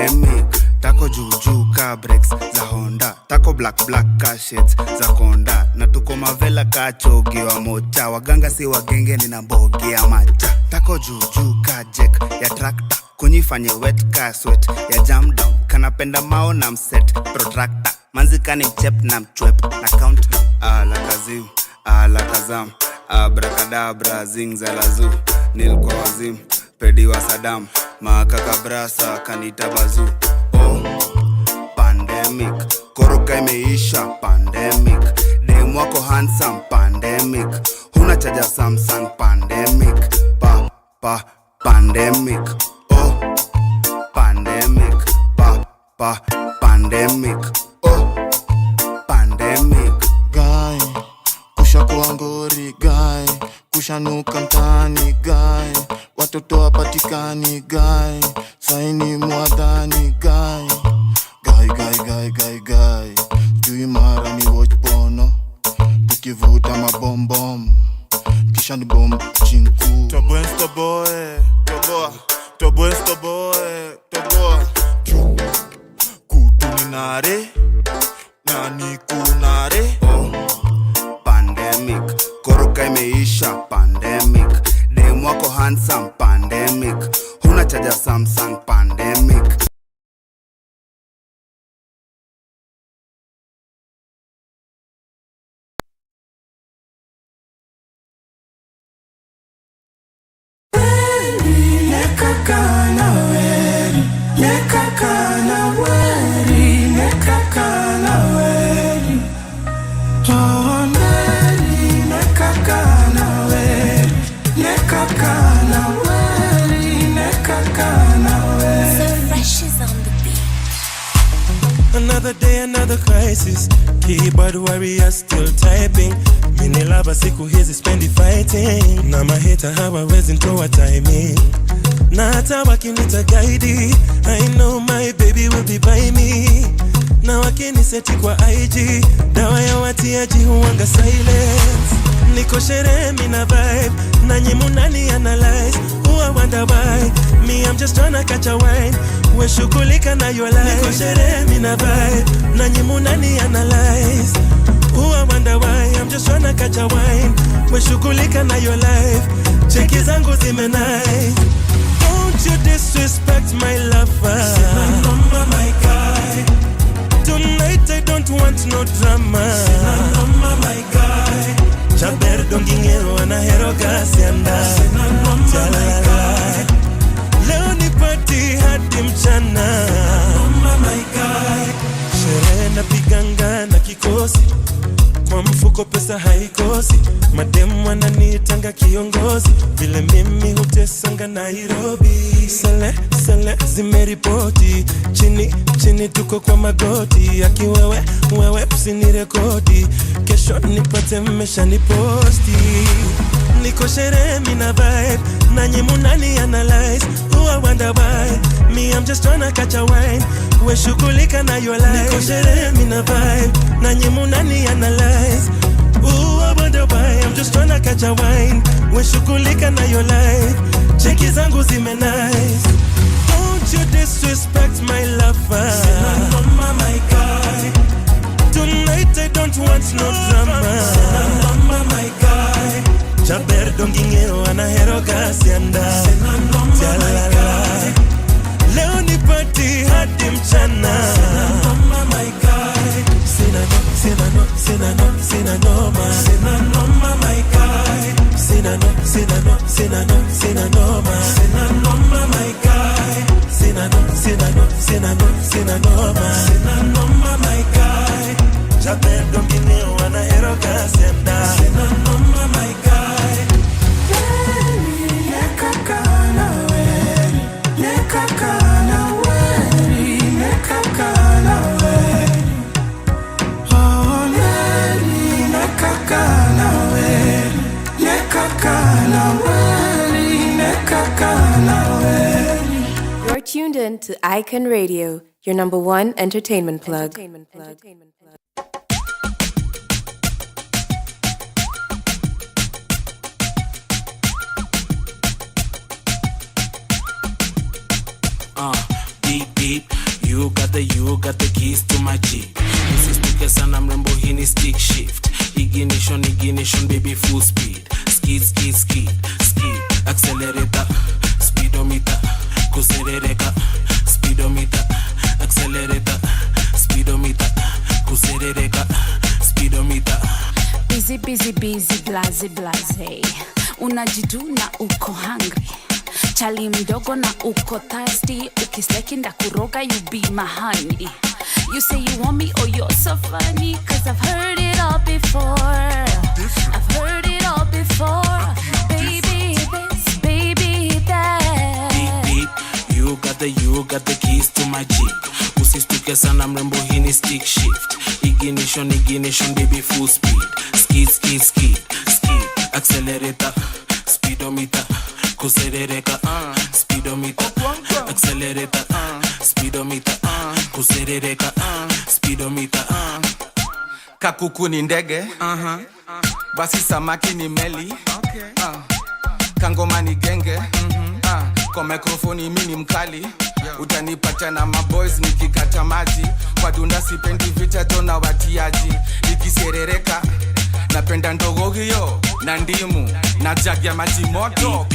pandemic. Tako juju ka breaks za Honda, tako black ka shades za Konda. Na tuko mavela ka chogi wa mocha, waganga si wagenge nina mbogi ya macha. Tako juju ka jack ya tractor, kunyifanye wet ka sweat ya jam down. Kanapenda mao na mset protractor, manzika ni mchep na mchwep na count. Alakazim, alakazam, abracadabra zing za lazu. Nilikuwa wazim, pedi wa Saddam, makakabrasa kanita bazu. Oh, pandemic, koroka imeisha pandemic. Dem wako handsome pandemic, huna chaja Samsung pandemic. Pandemic. Oh, pandemic. Pandemic. Oh, pandemic. Guy, kusha kuangori guy, kushanuka mtani guy, watoto wapatikani guy, saini mwadhani guy. Guy, jui mara mi watch porno, tukivuta mabombom, kisha ni bomb chinku. Toboa kutuninare, nani kunare. Oh, pandemic, koroka imeisha pandemic. Dem wako handsome pandemic, huna chaja Samsung pandemic. Another day, another crisis. Keyboard warrior still typing. Minilaba siku hizi spendi fighting. Na maheta hawawezi ntoa timing. Na hata wakinita guide, I know my baby will be by me. Na wakiniseti kwa IG, dawa ya watiaji huwanga silence. Niko sherehe mina vibe, nanyi munani analyze. I wonder why, me I'm just tryna catch a wine. We shughulika na your life. Niko sherehe mina vibe, nanyi munani analyze. I wonder why, I'm just tryna catch a wine. We shughulika na your life. Cheki zangu zime nice. Don't you disrespect my lover. Sina noma my guy. Tonight I don't want no drama. Sina noma my guy. Chaber dongingero anahero gasianda. Sina noma my guy. Leo ni party hadi mchana. Sina noma my guy. Sherehe na piganga na kikosi, kwa mfuko pesa haikosi. Mademu wananitanga kiongozi, vile mimi hutesanga Nairobi. Sele zimeripoti, chini tuko kwa magoti. Aki wewe usinirekodi, kesho nipate mmesha niposti. Niko sherehe mina vibe, nanyi munani analyze. I wonder why, me I'm just tryna catch a wine. We shughulika na your life. Niko sherehe mina vibe, nanyi munani analyze. I wonder why, I'm just tryna catch a wine. We shughulika na your life. Cheki zangu zime nice. Don't you disrespect my lover. Sina noma my guy. Tonight I don't want no drama. Sina noma my guy. Chaber dongingero anahero gasianda. Sina noma my guy. Leo ni party hadi mchana. Sina noma my guy. Sina noma. Sina noma my guy. Sina noma. Sina noma my guy. Sina noma my guy. Chaber dongingero anahero gasianda. Sina noma my guy. You're tuned in to Icon Radio, your #1 entertainment plug. Deep beep. You got the keys to my Jeep. Usistuke sana mrembo, hii ni stick shift. Ignition, baby, full speed. Skid, skid, skid, skid. Accelerator, speedometer. Kuserereka, speedometer. Accelerator, speedometer. Kuserereka, speedometer. Busy, busy, busy, blaze, blaze. Unajiduna uko hungry. Chali mdogo na uko thirsty. Ukisleki nda kuroga, you be my honey. You say you want me, oh you're so funny. Cause I've heard it all before. I've heard it all before. Baby this, baby that. Beep, beep. You got the keys to my Jeep. Usistuke sana mrembo, hii ni stick shift. Ignition, baby, full speed. Skid, skid, skid, skid. Accelerator, speedometer. Kuserereka, speedometer. Accelerator, speedometer. Kuserereka, speedometer. Kakuku ni ndege, basi samaki ni meli, kangoma ni genge, kwa mikrofoni mimi mkali. Utanipata na maboys nikikata maji. Kwa dunda sipendi vita tona watiaji. Nikiserereka napenda ndogo hiyo na ndimu na jagi ya maji moto.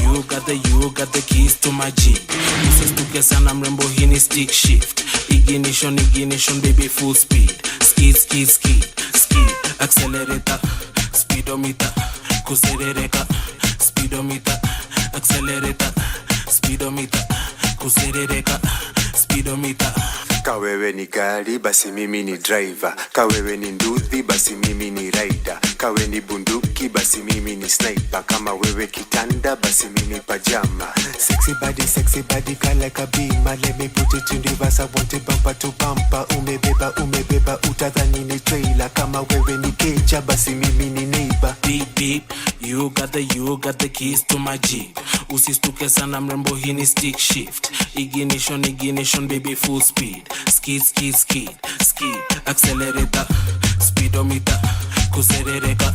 You got the keys to my Jeep. Usistuke sana mrembo, hii ni stick shift. Ignition, baby, full speed. Skid, skid, skid, skid. Accelerator, speedometer. Kuserereka, speedometer. Accelerator, speedometer. Kuserereka, speedometer. Kawewe ni gari, basi mimi ni driver. Kawewe ni nduthi, basi mimi ni rider. Kawe ni bunduki, basi mimi ni sniper. Kama wewe kitanda, basi mimi pajama. Sexy body, car like a beamer. Let me put it in reverse, I want it bumper to bumper. Umebeba, utadhani ni trailer. Kama wewe ni kecha, basi mimi ni neighbor. Beep, beep. You got the keys to my Jeep. Usistuke sana mrembo, hii ni stick shift. Ignition, baby, full speed. Skid, skid, skid, skid. Accelerator, speedometer. Kuserereka,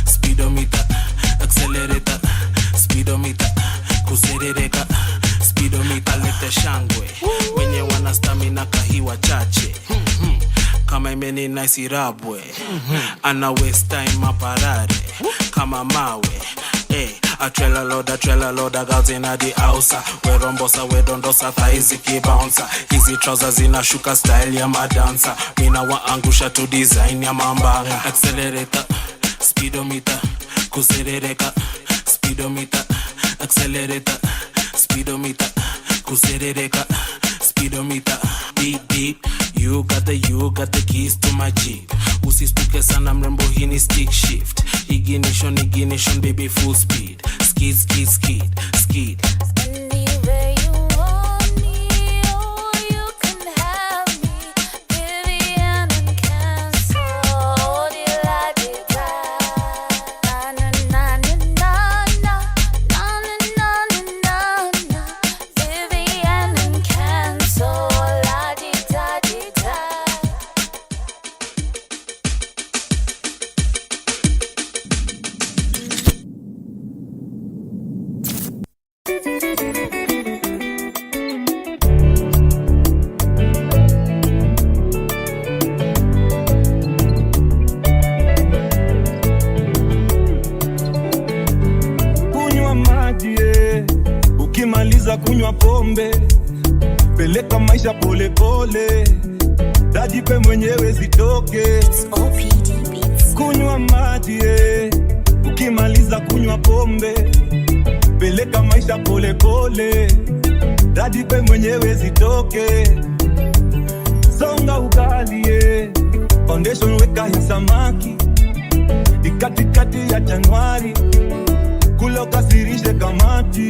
speedometer. Accelerator, speedometer. Kuserereka, speedometer. Lete shangwe wenye wana stamina kahiwa chache. Kama imeni nice irabwe. Ana waste time aparare kama mawe. A trailer loader, girls in the house. We rombosa, we dondosa, thighs iki bouncer. Easy trousers inashuka style ya madansa. Mina waangusha to design ya mambanga. Accelerator, speedometer. Kuserereka, speedometer. Accelerator, speedometer. Kuserereka, speedometer. Beep, beep. You got the keys to my Jeep. Usistuke sana mrembo, hii ni stick shift. Ignition, baby, full speed. Skid, skid, skid, skid. Anywhere you want me, oh you can have me. Vivian and Cancer, oh la di da. Na na na na na na, na na na na na. Vivian and Cancer, oh la di da di da. Kunywa maji, ukimaliza kunywa pombe, peleka maisha pole pole, dajipe mwenyewe zitoke. Kunywa maji, ukimaliza kunywa pombe, peleka maisha pole pole, dajipe mwenyewe zitoke. Songa ugali, foundation weka ya samaki, ikatikati ya Januari, kula ukasirishe kamati.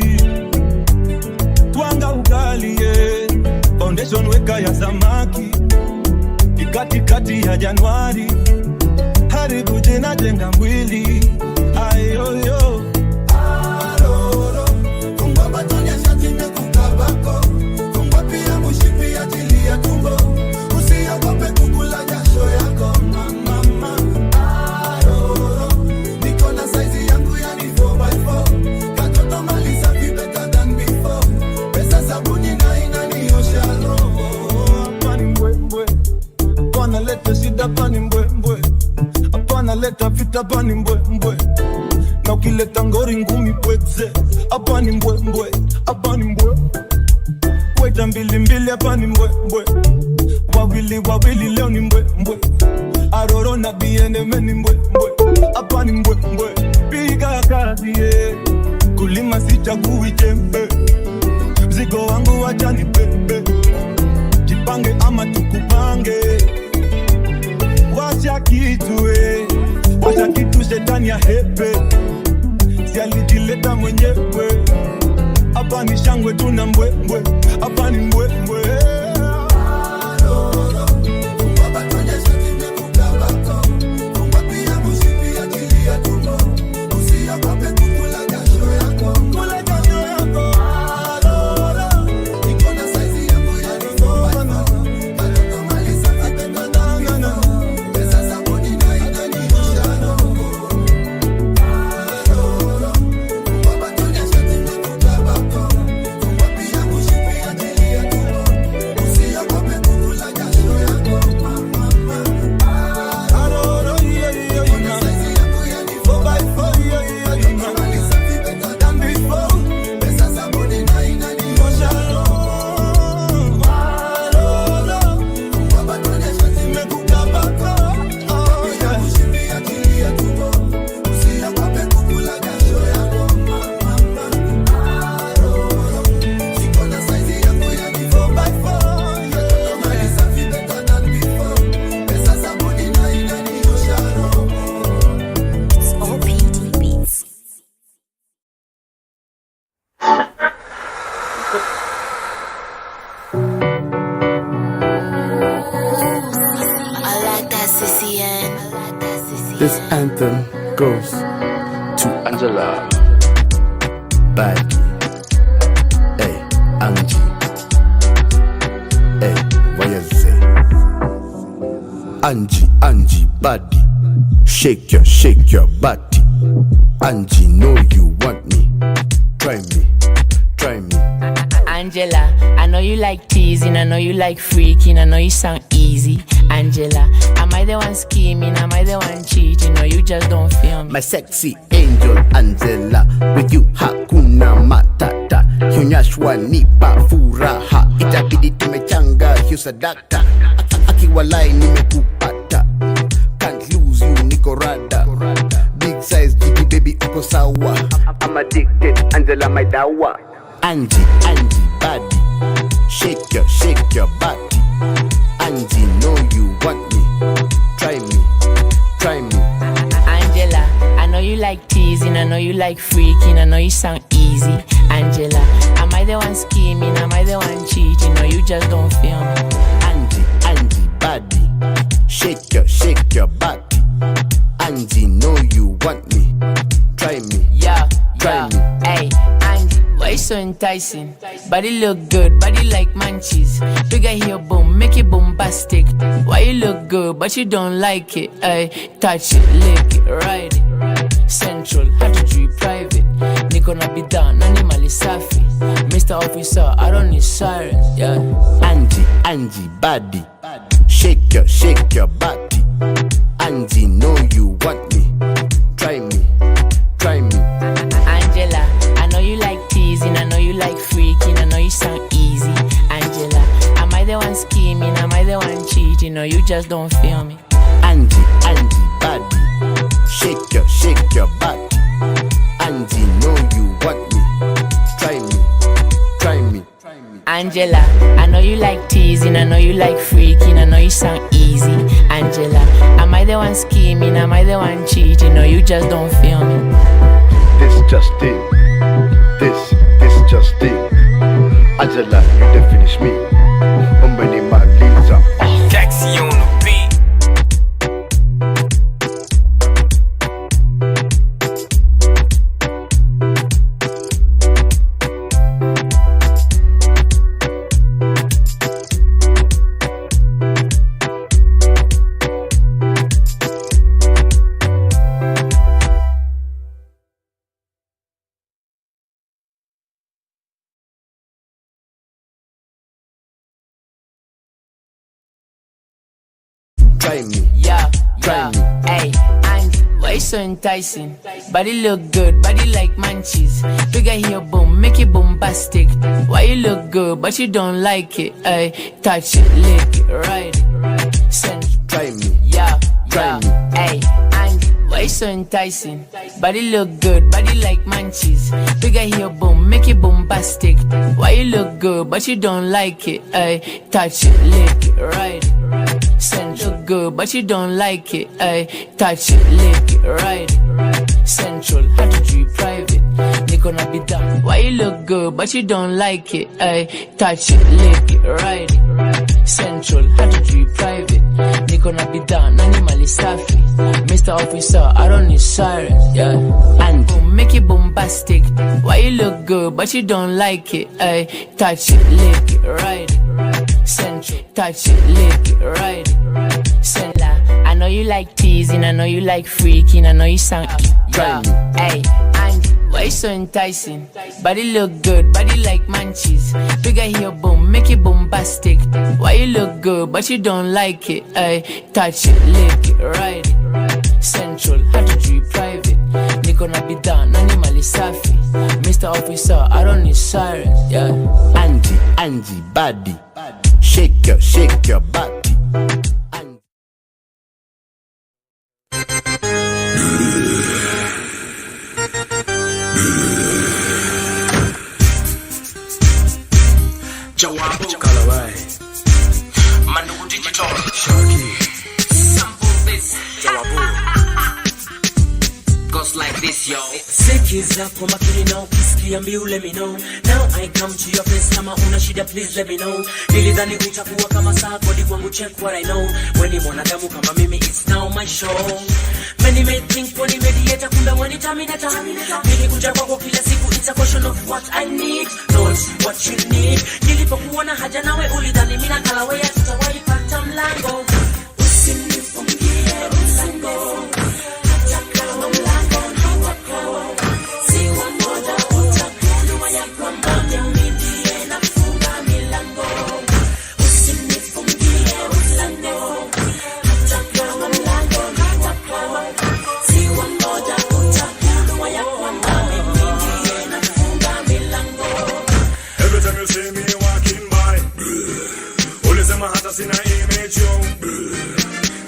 Twanga ugali, foundation weka ya samaki, ikatikati ya Januari, haribu jina jenga mwili. Ayoyo aroro, kungwa batonya shatine kukabako, kungwa pia mushipi ya jili ya tumbo, usiogope kukula jasho yako mama. Aroro, niko na size yangu yani 4x4, katoto mali safi better than before, pesa sabuni na inaniosha. hapa ni mbwe. Na ukileta ngori ngumi pweze, hapa ni mbwe, hapa ni mbwe. Weta mbili hapa ni mbwe. Wawili leo ni mbwe. Aroro na biende meni mbwe. Hapa ni mbwe. Piga kazi kulima sichagui jembe. Mzigo wangu wacha ni bebe. Jipange ama tukupange. Wacha kitu shetani ya hepe. Si alijileta mwenyewe. Hapa ni shangwe tuna mbwe. Hapa ni mbwe. This anthem goes to Angela, Baggy, hey, Angie, hey, what you say? Angie, body, shake your body. Angie, know you want me, try me. Angela, I know you like teasing, I know you like freaking, I know you sound easy. Angela, am I the one scheming, am I the one cheating, or you just don't feel me? My sexy angel Angela, with you hakuna matata. Hunyashwa nipa furaha, itabidi tumechanga hiyo sadaka. Akiwalai nimekupata, can't lose you niko rada. Big size jiggy baby uko sawa. I'm addicted, Angela my dawa. Angie, body, shake your body. Angie, know you want me, try me. Angela, I know you like teasing, I know you like freaking, I know you sound easy. Angela, am I the one scheming, am I the one cheating, or you just don't feel me? Angie, body, shake your body. Angie, know you want me, try me. Hey, Angie, why you so enticing? Body look good, body like munchies. Bigger here, boom, make it bombastic. Why you look good, but you don't like it? Ay, touch it, lick it, ride it. Central, had to treat private. Niko na bidhaa, nani mali safi. Mr. Officer, I don't need sirens, yeah. Angie, body, shake your body. Angie, know you want me, try me. Angela, I know you like teasing, I know you like freaking, I know you sound easy. Angela, am I the one scheming, am I the one cheating, or you just don't feel me? Angie, body, shake your body. Angie, know you want me, try me. Angela, I know you like teasing, I know you like freaking, I know you sound easy. Angela, am I the one scheming, am I the one cheating, or you just don't feel me? This just it. Angela, you done finish me. Many my leaves are off. Taxi on the beat. Try me. Try me. Hey, Angie, why you you so enticing? Body look good, body like munchies. Bigger heel boom, make it bombastic. Why you look good, but you don't like it? Ay, touch it, lick it, ride it. Send it. Try me. Yeah, Try me. Ay, and why you so enticing? Body look good, body like munchies. Bigger heel boom, make it bombastic. Why you look good, but you don't like it? Ay, touch it, lick it, ride it. Send look good, but you don't like it. Ay, touch it, lick it, ride it. Central, how to do it private. They gonna be done. Why you look good, but you don't like it? Ay, touch it, lick it, ride it. Central, how to do it private. They gonna be done. Animal is safi. Mr. Officer, I don't need sirens. Yeah, and boom, make it bombastic. Why you look good, but you don't like it? Ay, touch it, lick it, ride it. Central, touch it, lick it, ride it. Cylia, I know you like teasing, I know you like freaking, I know you sound yeah. Hey, and why you so enticing? Body look good, body like munchies. Bigger heel boom, make it bombastic. Why you look good, but you don't like it? Ay, touch it, lick it, ride it. Central, how to do it private. They gonna be done, animal is safi. Mr. Officer, I don't need sirens. Yeah, Angie, body. Shake your body. Jawabu Kalawai Manu Digital Sharky Sample this Jawabu goes like this, yo. Sikiza kwa makini na ukisikia mbiu let me know. Now I come to your place kama una shida please let me know. Nilidhani utakuwa kama saa kodi kwangu check what I know. Weni mwanadamu kama mimi it's now my show. Many may think when you mediate kumbe when you terminator. Nili kuja kwako kila siku it's a question of what I need not what you need. Nilipokuwa na haja nawe ulidhani mimi na Kalaway tutawahi pata mlango. Usinifungie mlango. Sina image yo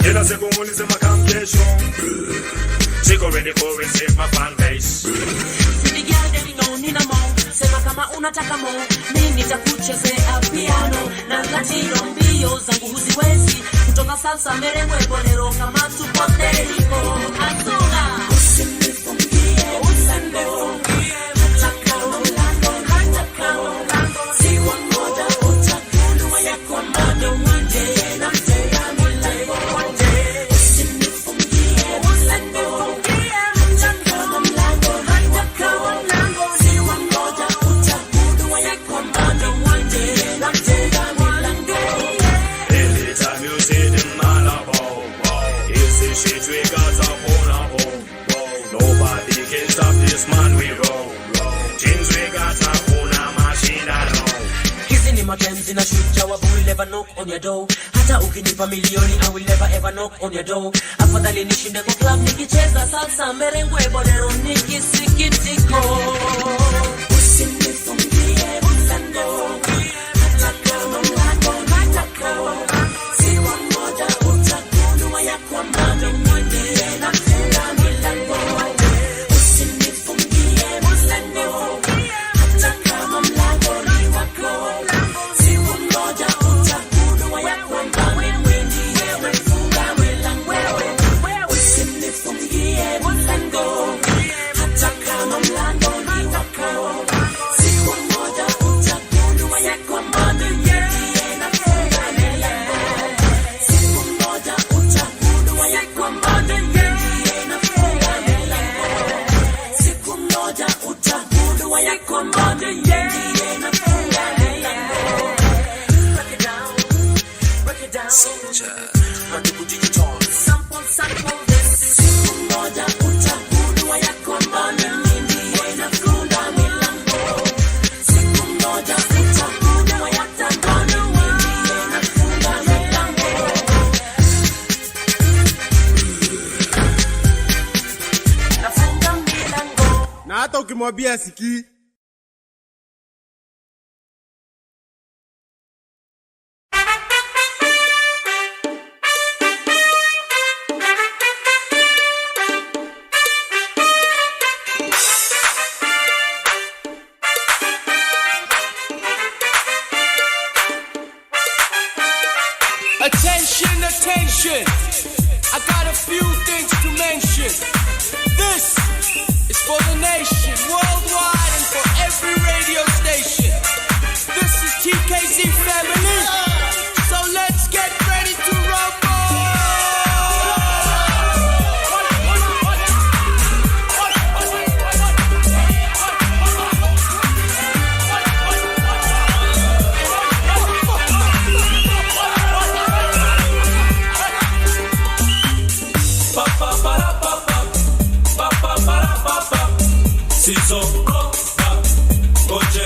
Kila siku ulisema come kesho Siko ready for receive my fan base Sidi girl demi no nina mo Sema kama unataka mo Mimi nitakuchezea piano Na latino mbio zangu huziwezi Kutoka salsa merengue bolero kama tupo deriko Azula Usinifungie usanifungie Nataka mlango nataka Siwa moja utakulu ya kwa mano na shoot Jawabu will never knock on your door. Hata ukinipa milioni I will never ever knock on your door. Afadhali nishinde kwa club nikicheza salsa merengue bolero nikisikitiko. Usinifungie mlango. Nataka mlango nataka. Siwa moja utakunua ya kwa mami mwende na funga milango. Usinifungie mlango. Nataka mlango ni wako. mọ bí ẹ̀sìnkí. Attention, attention. I got a few things to mention. This is for the nation, worldwide, and for every radio station. This is TKZ family. So let's get ready to rumble. Siso, oje,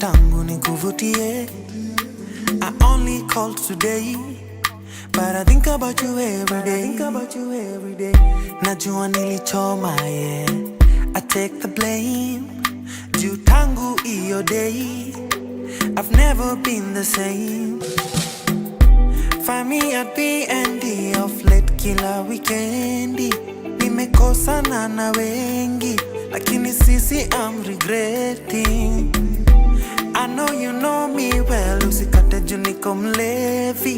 tangu nikuvutie. I only called today, but I think about you every day. Najua nilichoma, yeah, I take the blame. Juu tangu iyo day, I've never been the same. Find me at B&D of late kila weekendi. Nimekosana na wengi, lakini sisi I'm regretting. I know you know me well, usikate juu niko mlevi.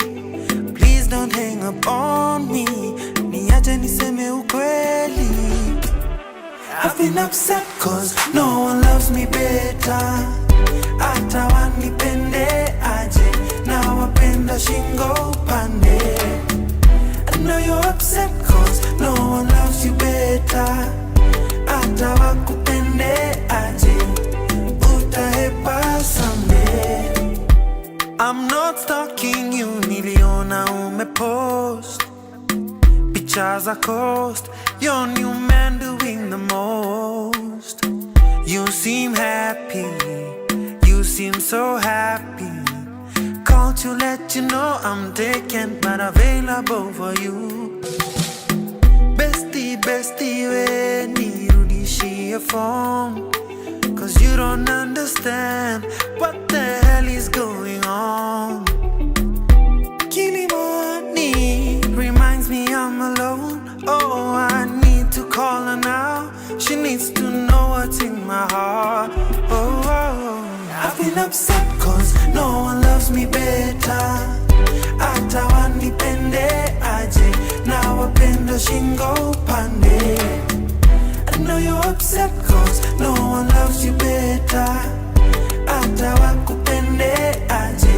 Please don't hang up on me, niache niseme ukweli. I've been upset cause no one loves me better. Hata wanipende aje, na wapenda shingo upande. I know you're upset cause no one loves you better. Hata wakupende aje, utahepa someday. I'm not stalking you, niliona umepost pictures are cost. Your new man doing the most. You seem happy, you seem so happy. Called to let you know I'm taken but available for you. Bestie, we nirudishie phone, cause you don't understand what the hell is going on. Kilimani reminds me I'm alone. Oh, I need to call her now. She needs to know what's in my heart. Oh, I've been upset cause no one loves me better. Hata wanipende aje, na wapenda shingo upande. I know you're upset cause no one loves you better. Hata wakupende aje,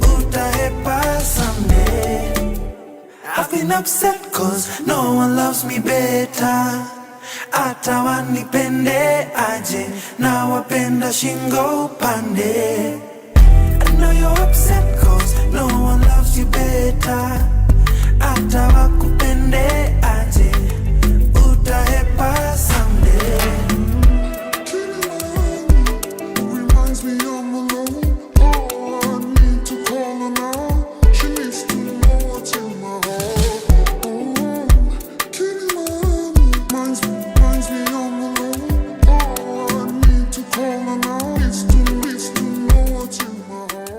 utahepa someday. I've been upset cause no one loves me better. Hata wanipende aje, na wapenda shingo upande. I know you're upset cause no one loves you better. Hata wakupende aje, utahepa someday. Reminds me I'm alone. Oh, I need to call her now. She needs to know what's in my heart. Oh, Kilimani reminds me I'm alone. Oh, I need to call her now. Needs to know what's in my heart.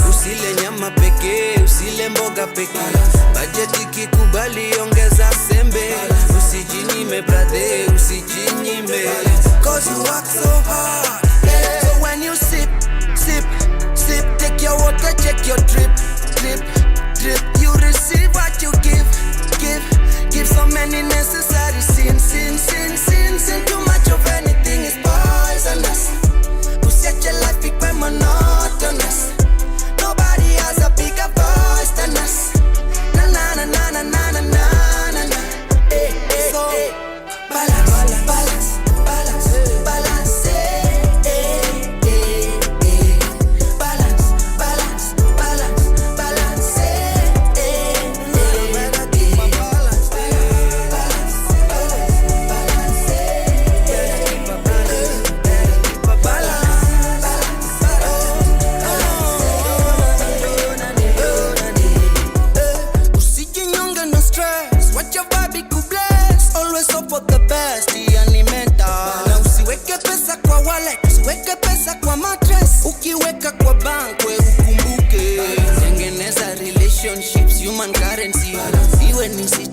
Usile nyama peke, usile mboga peke. Budget ikikubali ongeza sembe. Usijinyime brother, usijinyime. Cause you work so hard, yeah. So when you sip, take your water, check your drip. You receive what you give. Give so many necessary sins. Too much of anything is poisonous. Set your life be quite monotonous. Nobody has a bigger voice than us. Na na na na na na na na na. So balance.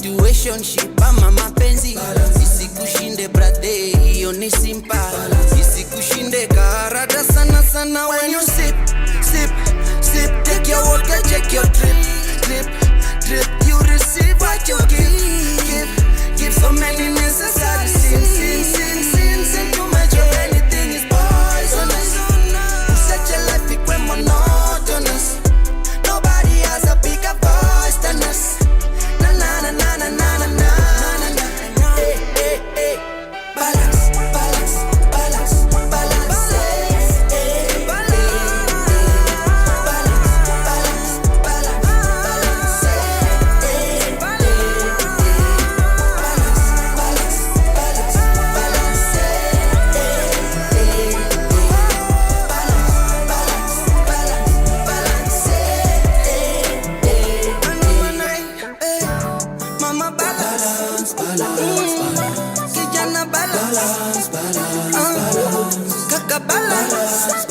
relationship ama mapenzi isikushinde brother, hiyo ni simpa. Isikushinde karada sana sana. When you sip, take your water, vodka, check your drip, drip, drip. You receive what you give so many necessary sins. Too much of anything is poisonous. Such a life became monotonous. Nobody has a bigger voice than us. Na na na na na na na na na. Hey hey hey. Balance, balance, balance, balance. Hey, balance, balance, balance, balance. Hey, balance, balance, balance, balance. Hey, mama balance, kijana balance, kaka balance, balance,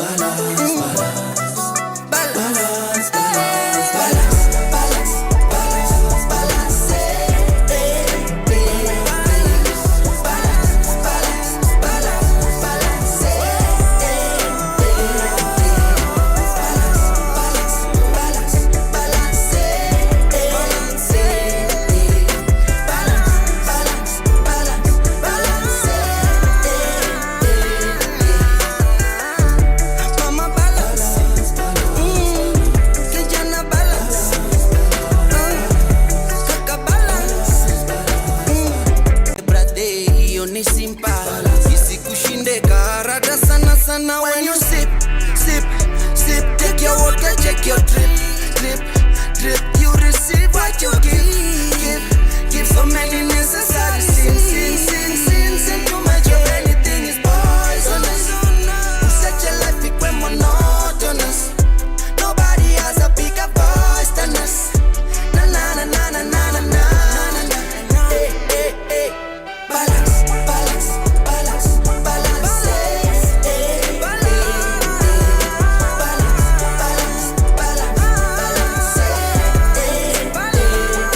balance, balance, mama balance, kijana balance, kaka balance. Brother, hiyo ni simple. Isikushinde karada sana sana. When you sip, sip, sip, take your vodka, check your drip, drip, drip. You receive what you give so many necessary sins. Too much of anything is poisonous. Such a life became monotonous. Nobody has a bigger voice than us. Na na na na na na na na. Hey hey hey. Balance, balance, balance, balance. Hey, balance, balance, balance, balance. Hey, balance, balance,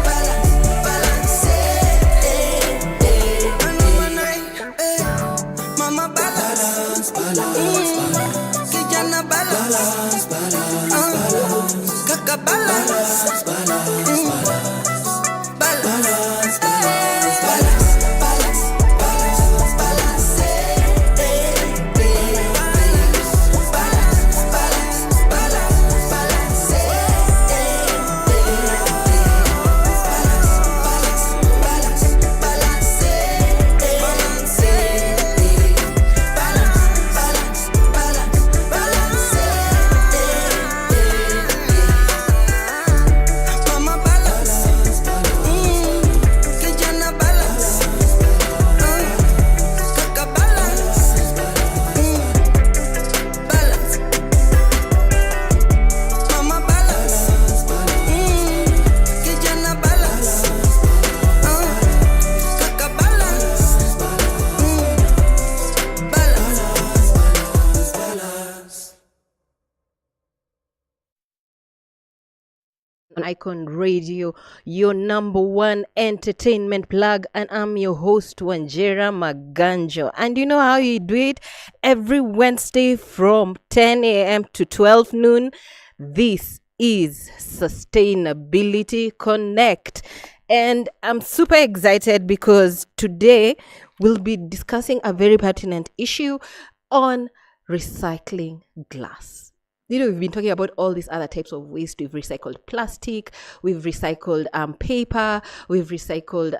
balance, balance. Hey, mama balance, kijana balance, kaka balance, balance, balance, balance, balance. Mama balance, kijana balance, kaka balance, balance. Mama balance, kijana balance, kaka balance, balance. On Icon Radio, your number one entertainment plug, and I'm your host Wanjira Maganjo. And you know how you do it? Every Wednesday from 10 a.m. to 12 noon. This is Sustainability Connect. And I'm super excited because today we'll be discussing a very pertinent issue on recycling glass. You know, we've been talking about all these other types of waste. We've recycled plastic, we've recycled paper, we've recycled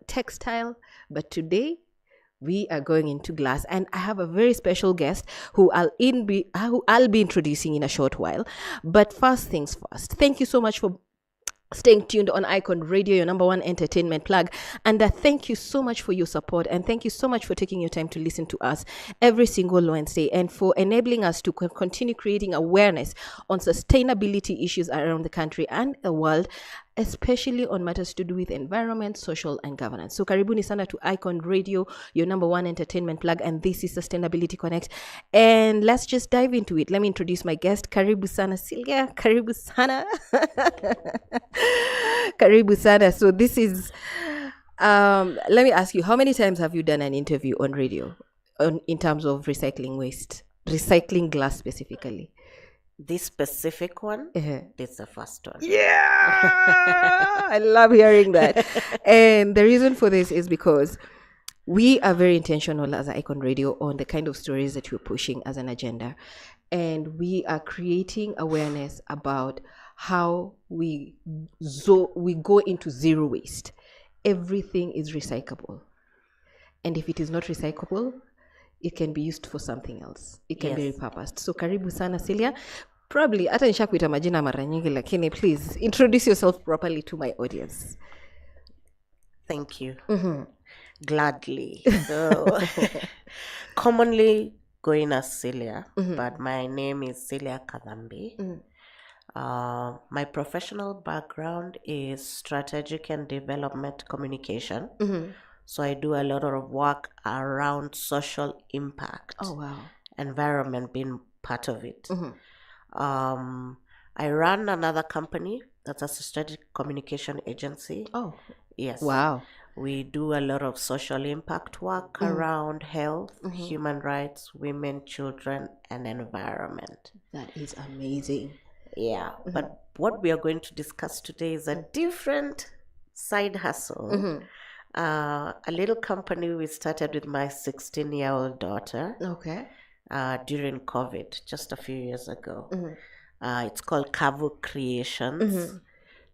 textile. But today, we are going into glass. And I have a very special guest who I'll be introducing in a short while. But first things first, thank you so much for staying tuned on Icon Radio, your number one entertainment plug. And thank you so much for your support, and thank you so much for taking your time to listen to us every single Wednesday, and for enabling us to continue creating awareness on sustainability issues around the country and the world, especially on matters to do with environment, social, and governance. So karibuni sana to Icon Radio, your number one entertainment plug, and this is Sustainability Connect. And let's just dive into it. Let me introduce my guest. Karibu sana, Cylia. Karibu sana. Karibu sana. So this is Let me ask you, how many times have you done an interview on radio in terms of recycling waste, recycling glass specifically? This specific one, this is the first one. Yeah, I love hearing that. And the reason for this is because we are very intentional as Icon Radio on the kind of stories that we're pushing as an agenda. And we are creating awareness about how we go into zero waste. Everything is recyclable. And if it is not recyclable, it can be used for something else. It can be repurposed. So karibu sana Cylia. Probably hata nishakuita majina mara nyingi lakini please introduce yourself properly to my audience. Thank you. Gladly. So commonly going as Cylia, but my name is Cylia Kathambi. My professional background is strategic and development communication. So I do a lot of work around social impact. Oh, wow. Environment being part of it. I run another company that's a strategic communication agency. Oh, yes. Wow. We do a lot of social impact work around health, human rights, women, children, and environment. That is amazing. Yeah, but what we are going to discuss today is a different side hustle. A little company we started with my 16-year-old daughter. Okay. During COVID, just a few years ago. It's called Kavu Creations.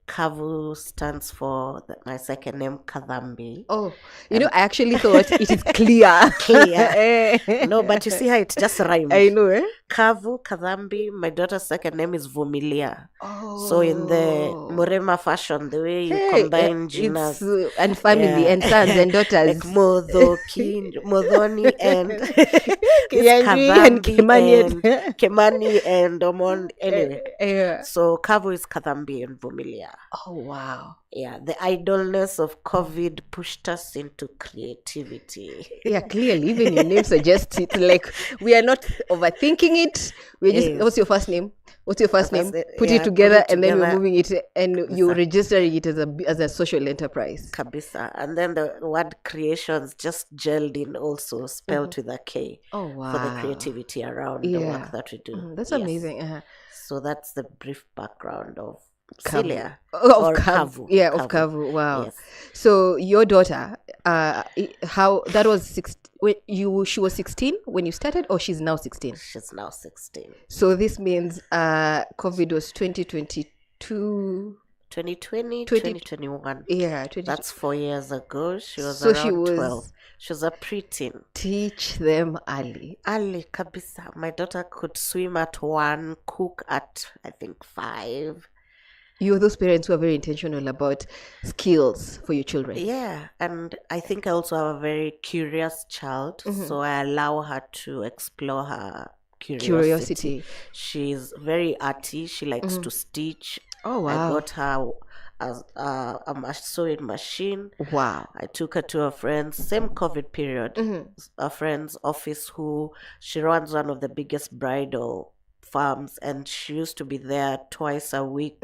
Kavu stands for my second name, Kathambi. Oh, you know, I actually thought it is clear. Clear. No, but you see how it just rhymes. I know, eh? Kavu, Kathambi. My daughter's second name is Vumilia. Oh. So in the Murema fashion, the way you combine genus and family and sons and daughters. Like Modoni and Kathambi and Kemani and Omon. Anyway, so Kavu is Kathambi and Vumilia. Oh, wow. Yeah, the idleness of COVID pushed us into creativity. Yeah, clearly, even your name suggests it. Like, we are not overthinking it. We're just, what's your first name? What's your first name? Put it together, and then we're moving it, and you're registering it as a social enterprise. Kabisa. And then the word creations just gelled in also, spelled with a K. Oh, wow. For the creativity around the work that we do. That's amazing. So that's the brief background of Cylia. Of Kavu. Yeah, of Kavu. Wow. Yes. So your daughter, how that was she was 16 when you started, or she's now 16? She's now 16. So this means COVID was 2022. 2020, 2021. Yeah, that's 4 years ago. She was around 12. She was a preteen. Teach them early. Early, kabisa. My daughter could swim at 1, cook at, I think, 5. You're those parents who are very intentional about skills for your children. Yeah, and I think I also have a very curious child, so I allow her to explore her curiosity. She's very arty. She likes to stitch. Oh, wow. I got her a sewing machine. Wow. I took her to a friend's, same COVID period, a friend's office she runs one of the biggest bridal farms, and she used to be there twice a week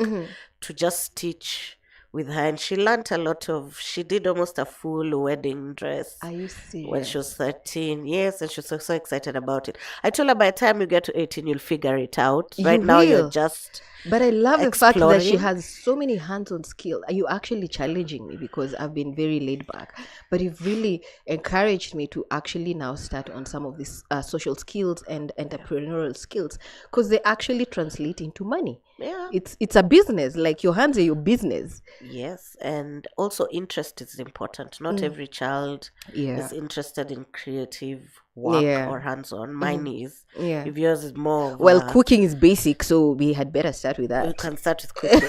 to just teach with her, and she learned a lot she did almost a full wedding dress. Are you serious? When she was 13. Yes, and she was so excited about it. I told her by the time you get to 18 you'll figure it out. Right now you're just But I love the fact that she has so many hands-on skills. Are you actually challenging me because I've been very laid back? But you've really encouraged me to actually now start on some of these social skills and entrepreneurial skills, because they actually translate into money. Yeah. It's a business. Like, your hands are your business. Yes, and also interest is important. Not every child is interested in creative work or hands-on. Mine is. Yeah. If yours is more well, cooking is basic, so we had better start with that. We can start with cooking.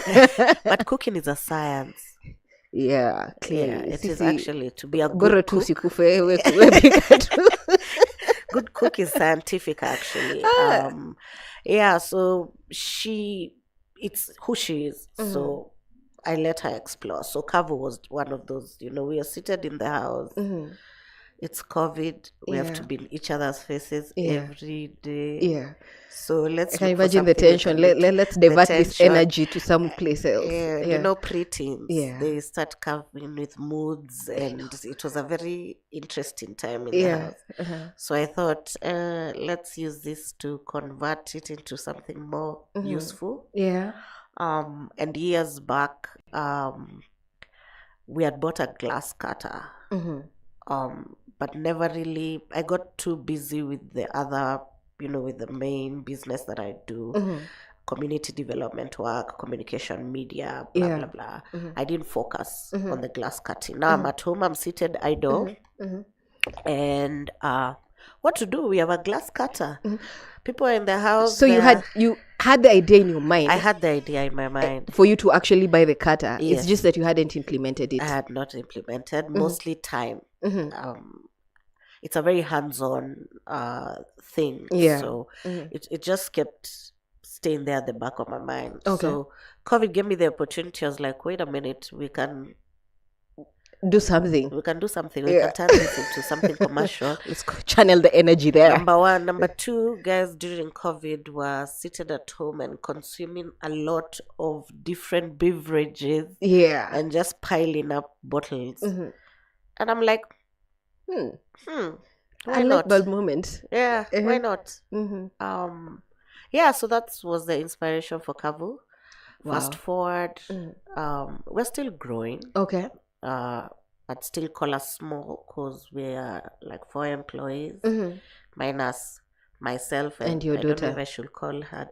But cooking is a science. Yeah, clearly. Yeah, it is actually to be a good cook. Good cook is scientific, actually. Yeah, so it's who she is. So I let her explore. So Kavu was one of those, we are seated in the house. it's COVID. We have to Yeah. be in each other's faces Yeah. every day. Yeah. So let's I can look for imagine the something we tension. can Let's the divert this tension. energy to some place else. Yeah, you Yeah. know, preteens. Yeah. They start coming with moods, and it was a very interesting time in the Yeah. house. Uh-huh. So I thought, let's use this to convert it into something more useful. Yeah. And years back, we had bought a glass cutter. But never really, I got too busy with the other, with the main business that I do, community development work, communication, media, blah, Yeah. blah, blah. I didn't focus on the glass cutting. Now I'm at home, I'm seated idle, and what to do? We have a glass cutter. People are in the house. So you had the idea in your mind. I had the idea in my mind. For you to actually buy the cutter. Yes. It's just that you hadn't implemented it. I had not implemented, mostly time. It's a very hands-on thing. Yeah. So it just kept staying there at the back of my mind. Okay. So COVID gave me the opportunity. I was like, wait a minute, we can do something. We can do something. We can turn this into something commercial. Let's channel the energy there. Number one. Number two, guys during COVID were seated at home and consuming a lot of different beverages. Yeah. And just piling up bottles. And I'm like, why I not? like that moment. Yeah, why not? Mm-hmm. So that was the inspiration for Kavu. Wow. Fast forward, we're still growing. Okay. I'd still call us small because we are like 4 employees, minus myself and your I don't know daughter. if I should call her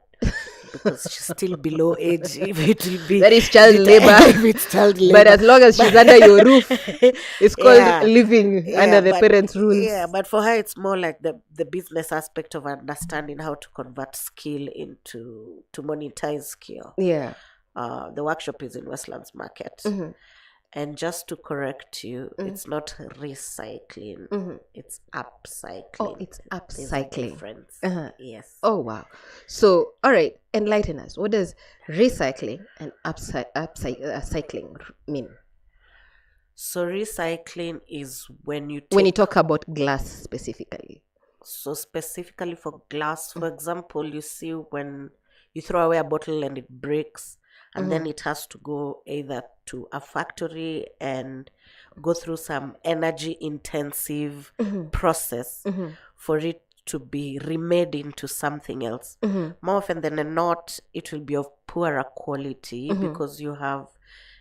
because she's still below age. If it will be that is child labor. If it's child labor. But as long as she's under your roof, it's called living under the parents' rules. Yeah, but for her, it's more like the business aspect of understanding how to convert skill to monetize skill. Yeah. The workshop is in Westlands Market. And just to correct you, it's not recycling, it's upcycling. Oh, it's upcycling. Difference. Yes. Oh, wow. So, all right, enlighten us. What does recycling and upcycling mean? So, recycling is when you talk about glass specifically. So, specifically for glass, for example, you see when you throw away a bottle and it breaks, and then it has to go either to a factory and go through some energy intensive process for it to be remade into something else. More often than not, it will be of poorer quality because you have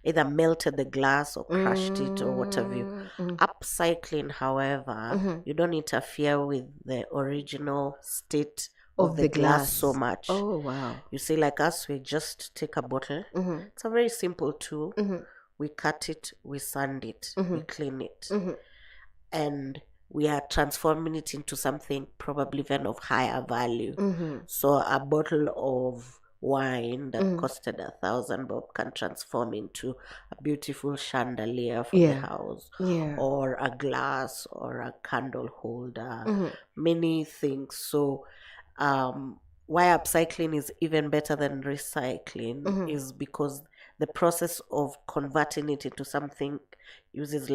either melted the glass or crushed it or what have you. Upcycling, however, you don't interfere with the original state of the glass so much. Oh, wow. You see, like us, we just take a bottle. It's a very simple tool. We cut it, we sand it, we clean it. And we are transforming it into something probably even of higher value. So a bottle of wine that costed 1,000 bob can transform into a beautiful chandelier for the house, or a glass or a candle holder, many things. So why upcycling is even better than recycling is because the process of converting it into something uses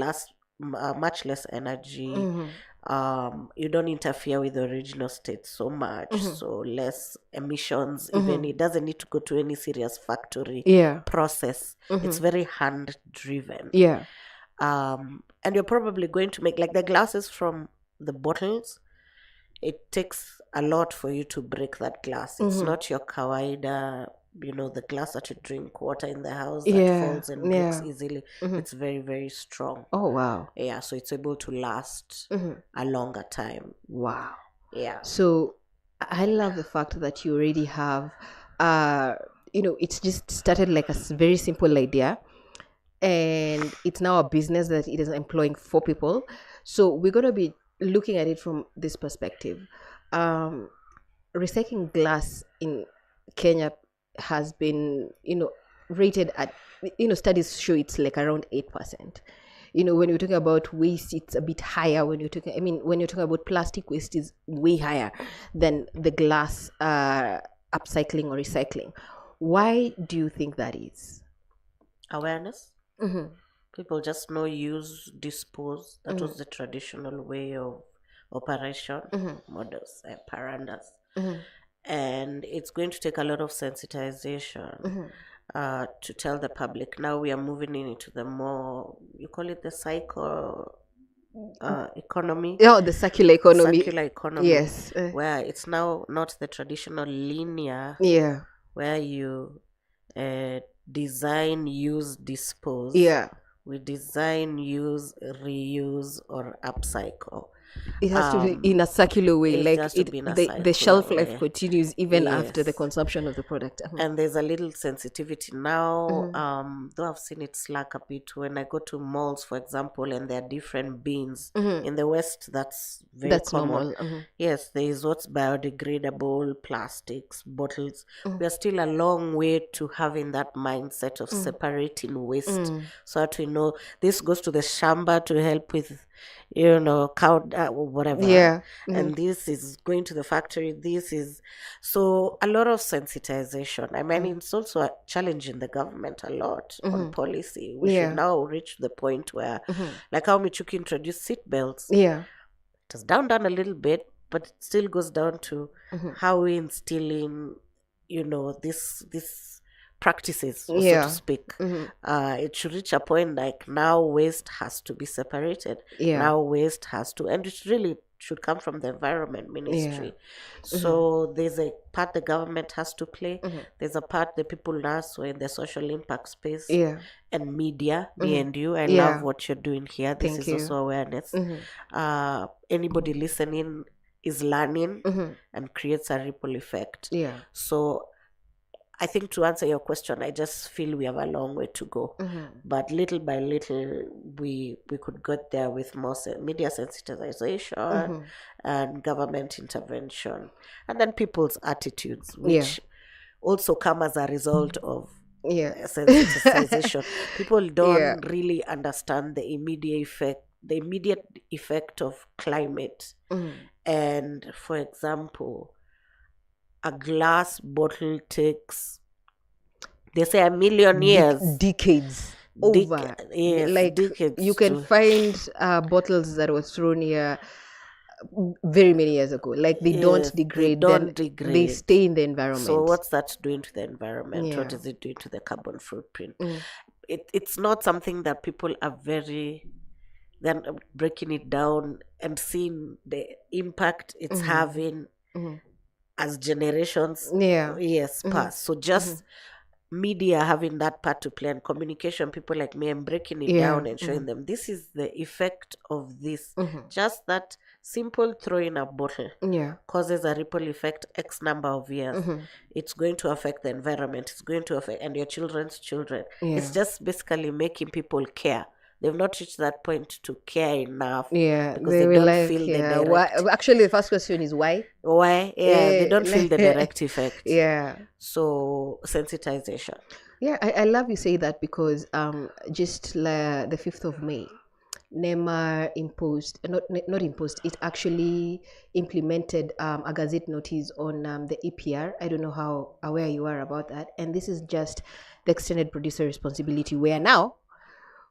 much less energy. You don't interfere with the original state so much, so less emissions. Even it doesn't need to go to any serious factory process. It's very hand driven. And you're probably going to make like the glasses from the bottles. It takes a lot for you to break that glass. It's not your kawaida, the glass that you drink water in the house that falls and breaks easily. It's very, very strong. Oh, wow. Yeah, so it's able to last a longer time. Wow. Yeah. So I love the fact that you already have, it's just started like a very simple idea. And it's now a business that it is employing 4 people. So we're going to be looking at it from this perspective. Recycling glass in Kenya has been, rated at, studies show it's like around 8%. When you're talking about waste, it's a bit higher. When you're talking about plastic waste, is way higher than the glass upcycling or recycling. Why do you think that is? Awareness. People just know, use, dispose. That was the traditional way of operation, modus operandi. And it's going to take a lot of sensitization to tell the public. Now we are moving into the more, you call it the cycle economy. Oh, the circular economy. Circular economy. Yes. Where it's now not the traditional linear. Yeah. Where you design, use, dispose. Yeah. We design, use, reuse, or upcycle. It has to be in a circular way, like the shelf life continues even after the consumption of the product. And there's a little sensitivity now, though I've seen it slack a bit when I go to malls, for example, and there are different bins. In the West, that's very common. Normal. Yes, there is what's biodegradable, plastics, bottles. We are still a long way to having that mindset of separating waste. So that we know this goes to the shamba to help with, cow, whatever. Yeah. And this is going to the factory. This is so a lot of sensitization. I mean, it's also a challenge in the government a lot on policy. We should now reach the point where, like how Michuki introduced seatbelts. Yeah. It has down a little bit, but it still goes down to how we instilling, this practices, so to speak. It should reach a point like now waste has to be separated. Now waste has to, and it really should come from the environment ministry. So there's a part the government has to play. There's a part the people now so in the social impact space and media, me and you. I love what you're doing here. This is also awareness. Anybody listening is learning and creates a ripple effect. So I think to answer your question, I just feel we have a long way to go. But little by little, we could get there with more media sensitization and government intervention. And then people's attitudes, which also come as a result of sensitization. People don't really understand the immediate effect of climate. And for example, a glass bottle takes, they say, 1,000,000 years. Decades. Over. Decades. You can find bottles that were thrown here very many years ago. Like they don't degrade. They stay in the environment. So what's that doing to the environment? What is it doing to the carbon footprint? It's not something that people are then breaking it down and seeing the impact it's having as generations pass. So just media having that part to play, and communication, people like me, and breaking it down and showing them this is the effect of this. Just that simple throwing a bottle causes a ripple effect X number of years. It's going to affect the environment. It's going to affect and your children's children. It's just basically making people care. They've not reached that point to care enough. Because they don't feel the direct. Why? Actually, the first question is why? Why? They don't feel the direct effect. So sensitization. I love you say that because just the 5th of May, NEMA it actually implemented a gazette notice on the EPR. I don't know how aware you are about that. And this is just the extended producer responsibility, where now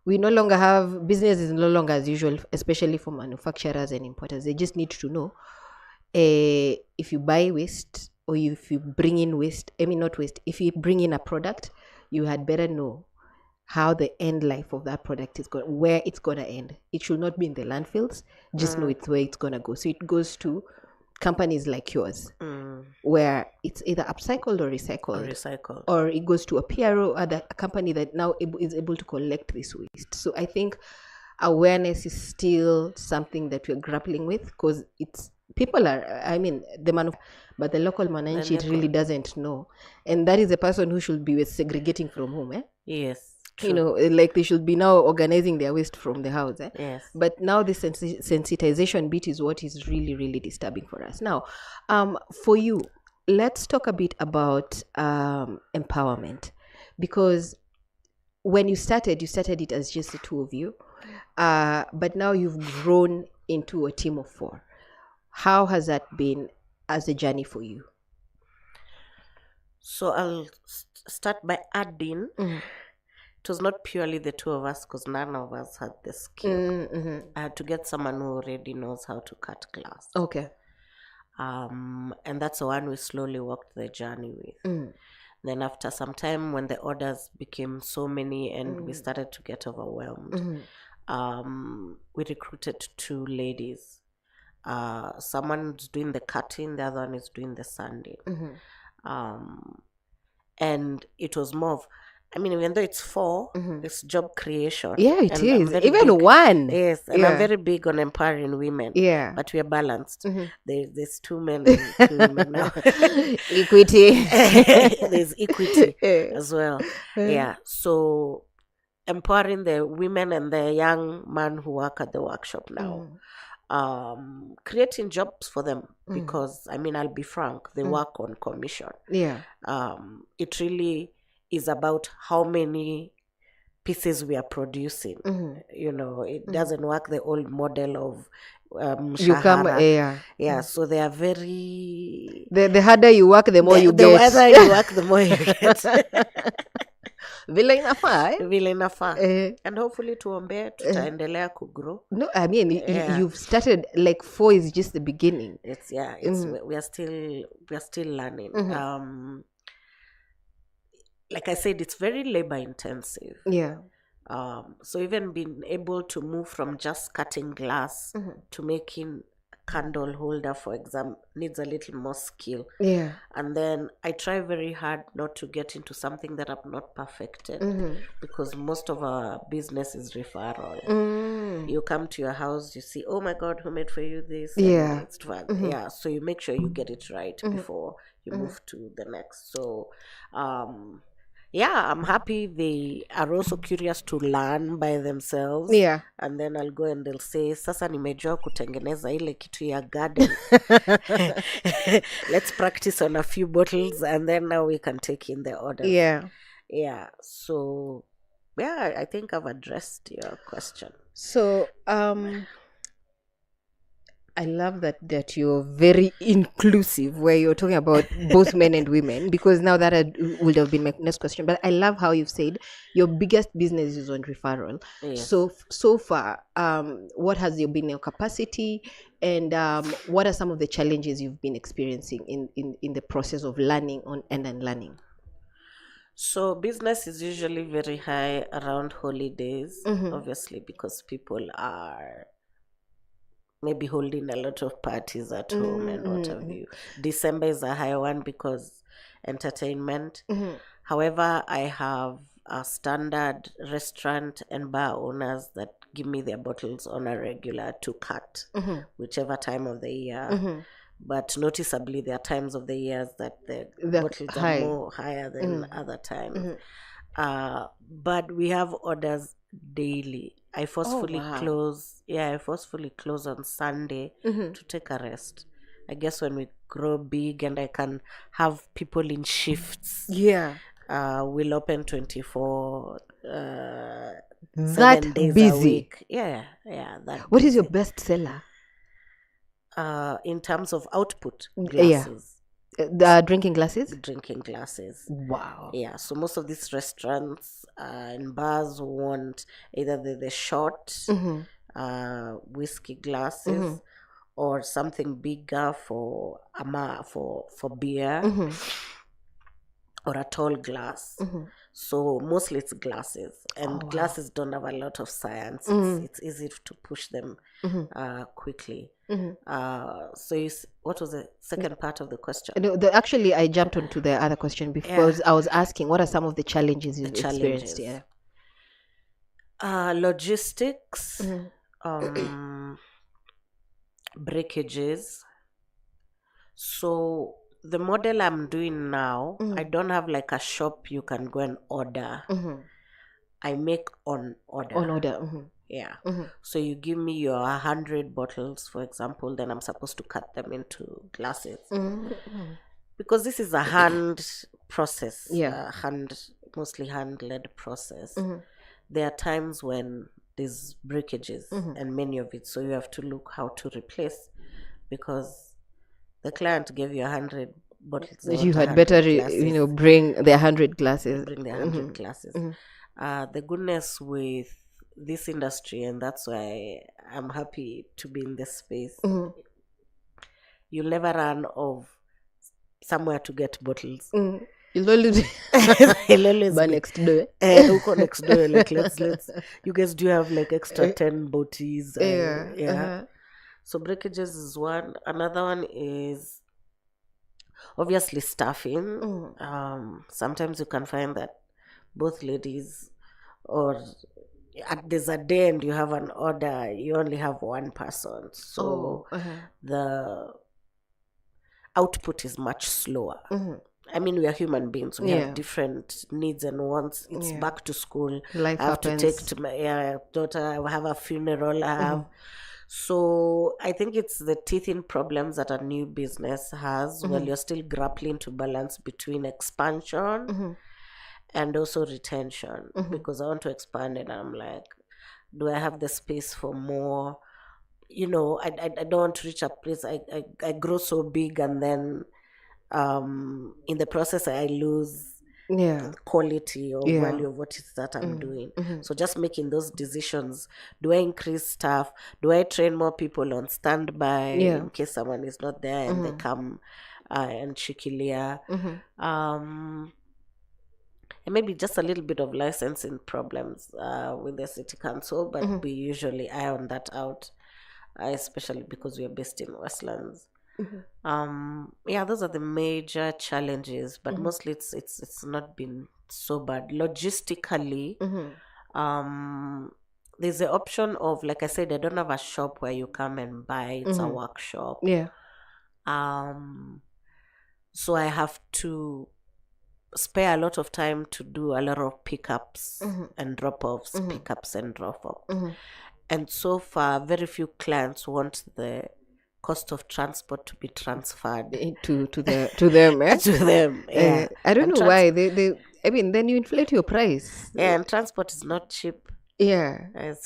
we no longer have, business is no longer as usual, especially for manufacturers and importers. They just need to know if you buy waste or if you bring in waste, if you bring in a product, you had better know how the end life of that product is going, where it's going to end. It should not be in the landfills, just know it's where it's going to go. So it goes to companies like yours, where it's either upcycled or recycled, or it goes to a PRO, a company that now is able to collect this waste. So I think awareness is still something that we're grappling with, because people are, but the local mananchi really doesn't know, and that is the person who should be segregating from home. Yes. True. Like they should be now organizing their waste from the house. Yes. But now the sensitization bit is what is really, really disturbing for us. Now, for you, let's talk a bit about empowerment, because when you started it as just the two of you, but now you've grown into a team of 4. How has that been as a journey for you? So I'll start by adding it was not purely the two of us because none of us had the skill. I had to get someone who already knows how to cut glass. Okay. And that's the one we slowly walked the journey with. Then after some time, when the orders became so many and we started to get overwhelmed, we recruited 2 ladies. Someone's doing the cutting, the other one is doing the sanding. And it was more of, I mean, even though it's 4, it's job creation. Yeah, it and is. I'm very Even big- 1. Yes, and Yeah. I'm very big on empowering women. Yeah. But we are balanced. There's 2 men and 2 women now. Equity. There's equity as well. Yeah. So empowering the women and the young man who work at the workshop now. Creating jobs for them because I mean, I'll be frank, they work on commission. Yeah. It really is about how many pieces we are producing. You know, it doesn't work the old model of You come, mshahara. yeah. So they are very The harder you work, the more you the get. harder you work, the more you get. Vile inafaa, Vile inafaa. And hopefully tuombe tutaendelea kugrow. No, I mean, you've started, like 4 is just the beginning. It's we are still learning. Like I said, it's very labor intensive. Yeah. So even being able to move from just cutting glass to making candle holder, for example, needs a little more skill. Yeah. And then I try very hard not to get into something that I'm not perfected because most of our business is referral. You come to your house, you see, oh my God, who made for you this? Yeah. And it's fun. Yeah. So you make sure you get it right before you move to the next. So, yeah, I'm happy they are also curious to learn by themselves. Yeah. And then I'll go and they'll say, sasa nimejua kutengeneza ile kitu ya garden. Let's practice on a few bottles and then now we can take in the orders. Yeah. Yeah. So, yeah, I think I've addressed your question. So, I love that you're very inclusive where you're talking about both men and women, because now that would have been my next question. But I love how you've said your biggest business is on referral. Yes. So far, what has been your capacity, and what are some of the challenges you've been experiencing in the process of learning and unlearning? So business is usually very high around holidays, obviously, because people are maybe holding a lot of parties at home and what have you. December is a high one because entertainment. However, I have a standard restaurant and bar owners that give me their bottles on a regular to cut, whichever time of the year. But noticeably, there are times of the years that the bottles are more higher than other times. But we have orders daily. I forcefully close. Yeah, I forcefully close on Sunday to take a rest. I guess when we grow big and I can have people in shifts. Yeah. We'll open 24 7 That days busy. a week. Yeah. What is your best seller? In terms of output, glasses. The drinking glasses? Drinking glasses. Wow. Yeah, so most of these restaurants and bars want either the short whiskey glasses or something bigger for beer or a tall glass. So mostly it's glasses, and glasses don't have a lot of science. It's easy to push them quickly. So what was the second part of the question? No, actually, I jumped onto the other question because I was asking, what are some of the challenges you've experienced? Yeah. Logistics, breakages. So the model I'm doing now, I don't have like a shop you can go and order. I make on order. On order. Yeah. So you give me your 100 bottles, for example, then I'm supposed to cut them into glasses. Because this is a hand process. Yeah. Mostly hand-led process. There are times when there's breakages and many of it. So you have to look how to replace, because the client gave you 100 bottles. You had better, bring the 100 glasses. Bring the 100 glasses. the goodness with this industry, and that's why I'm happy to be in this space. You'll never run of somewhere to get bottles. You'll always buy next door. Uko next door. Like let's. You guys do have like extra 10 bottles. So breakages is one. Another one is obviously staffing. Sometimes you can find that both ladies, or there's a day and you have an order, you only have one person. So the output is much slower. I mean, we are human beings. We have different needs and wants. It's back to school. Life I have happens. to take to my daughter. I have a funeral. I have. So I think it's the teething problems that a new business has while you're still grappling to balance between expansion and also retention. Because I want to expand and I'm like, do I have the space for more? You know, I don't want to reach a place. I grow so big and then in the process I lose quality or value of what it is that I'm doing. So just making those decisions. Do I increase staff? Do I train more people on standby in case someone is not there and they come and shikilia? And maybe just a little bit of licensing problems with the city council, but we usually iron that out, especially because we are based in Westlands. Those are the major challenges, but mostly it's not been so bad. Logistically, there's the option of, like I said, I don't have a shop where you come and buy. It's a workshop. So I have to spare a lot of time to do a lot of pickups and drop-offs, pickups and drop-offs. And so far, very few clients want the cost of transport to be transferred to them. To them, I don't know why they. I mean, then you inflate your price. And transport is not cheap. Unaambia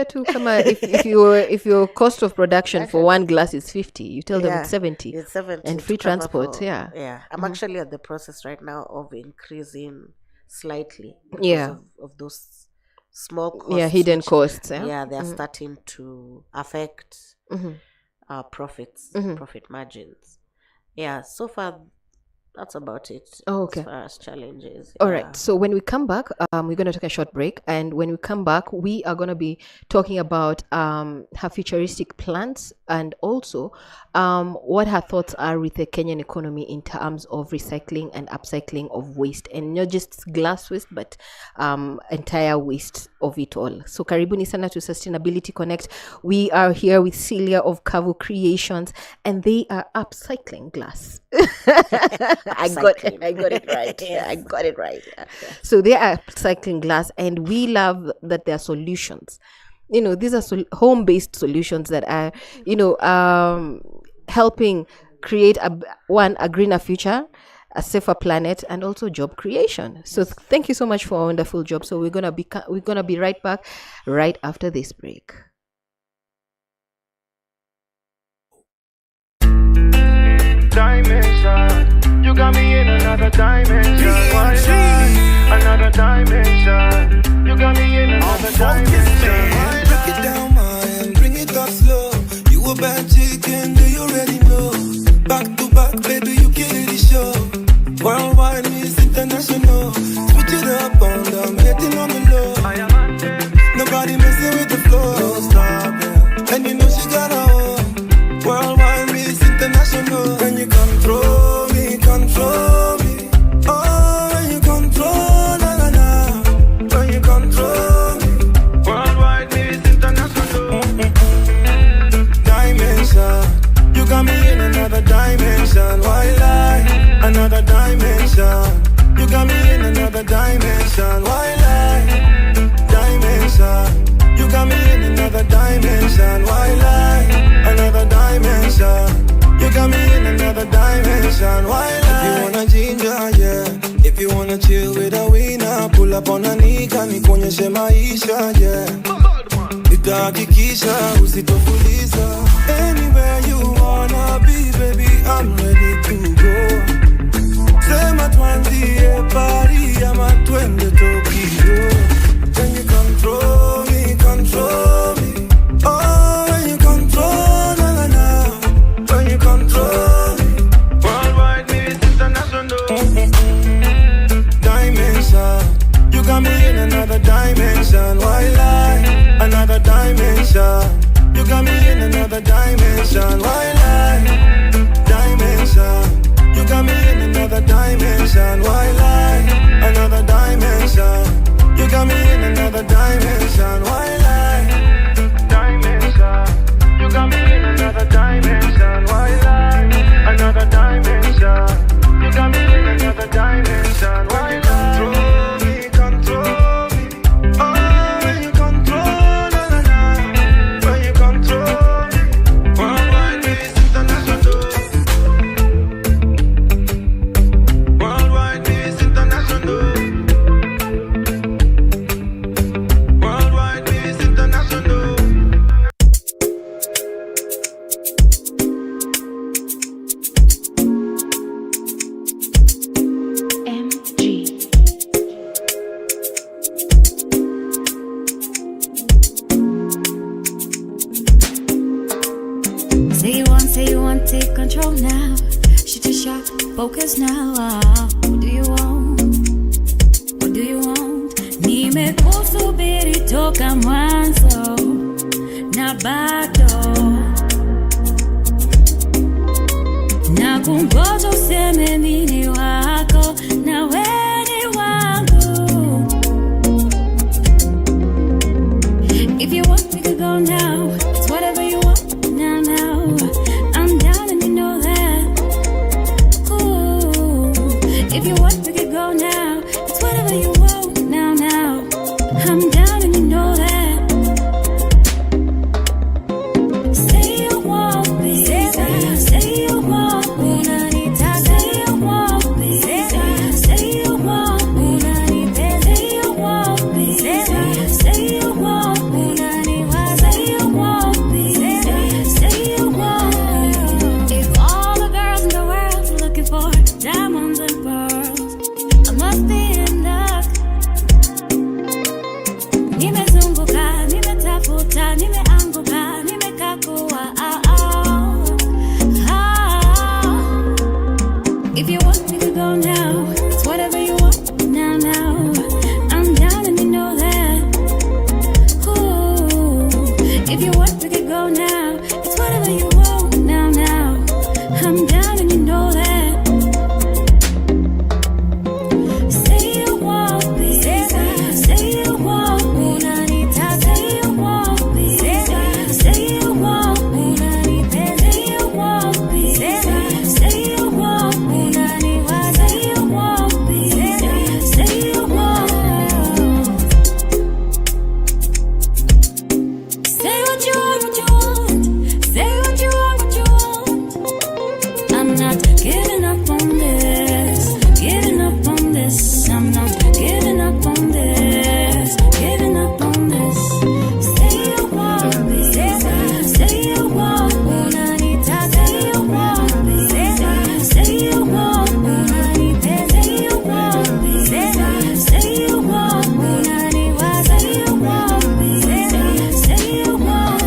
tu kama if your cost of production for one glass is 50, you tell them it's 70. It's 70 and free transport. I'm actually at the process right now of increasing slightly of those small costs, hidden costs. They are starting to affect our profits, profit margins. So far that's about it. Okay. As far as challenges. All right. So when we come back, we're going to take a short break, and when we come back, we are going to be talking about her futuristic plans and also what her thoughts are with the Kenyan economy in terms of recycling and upcycling of waste, and not just glass waste, but entire waste of it all. So karibuni sana to Sustainability Connect. We are here with Cylia of Kavu Creations, and they are upcycling glass. I got it right. I got it right. So they are upcycling glass, and we love that there are solutions. You know, these are home-based solutions that are, helping create a greener future, a safer planet, and also job creation. So thank you so much for a wonderful job. So we're gonna be right back right after this break. Dimension. You got me in another dimension. Another dimension. You got me in another dimension. Break it down, man. Bring it up slow. You a bad chicken, do you already know? Back to back, baby, you kill the show. Worldwide, Miss International. Switch it up on them, hitting on the low. Nobody messing with the flow. No stopping. And you know she got a home. Worldwide, Miss International. When you control me. Oh, when you control, na na na. When you control me. Worldwide, Miss International. Dimension. You got me in another dimension. Why lie? Another dimension. You got me in another dimension. Why lie? Dimension. You got me in another dimension. Why lie? Another dimension. You got me in another dimension. Why lie? If you wanna ginger, if you wanna chill with a winner, pull up on a nigga, nikuonyeshe maisha, Nitahakikisha usitofuliza. Anywhere you wanna be, baby, I'm ready to go. Sema tuanzie Paris ama another dimension. Why lie? Dimension. You got me in another dimension. Why lie? Another dimension. You got me in another dimension. Why lie? Dimension. You got me in another dimension. Why lie? Another dimension. You got me in another dimension. Why lie? Control me. Oh, when you control, na na na. When you control me. Worldwide peace international. Worldwide peace international. Worldwide peace international. Say you want, take control now. Shoot your shot, focus now. What do you want? What do you want? Nimekusubiri toka mwanzo na bado na kungoja useme mimi wako na wewe wangu. If you want, we could go now. It's whatever you want. Now, I'm down and you know that. Ooh, if you want, we could go now. It's whatever you want. Now, I'm down and you know that. Say you want me, say you want me, say you want me, say you want me, say you want me, say you want me, say you want me. If all the girls in the world are looking for diamonds and pearls, I must be in luck. Nimezunguka, nimetafuta, nimeanguka, nimekakua. If you want, we could go now. It's whatever you want. Now, I'm down and you know that. Ooh, if you want, we could go now. It's whatever you want. Now, I'm down and you know that. Say you want me, say you want me, say you want me, say you want me, say you want me, say you want me, say you want me, say you want. Say what you want, what you want. Say what you want, what you want. I'm not giving up on this, giving up on this. I'm not giving up on this, giving up on this. Say you want me, say you want me, say you want me, say you want me, say you want me, say you want me, say you want me, say you want.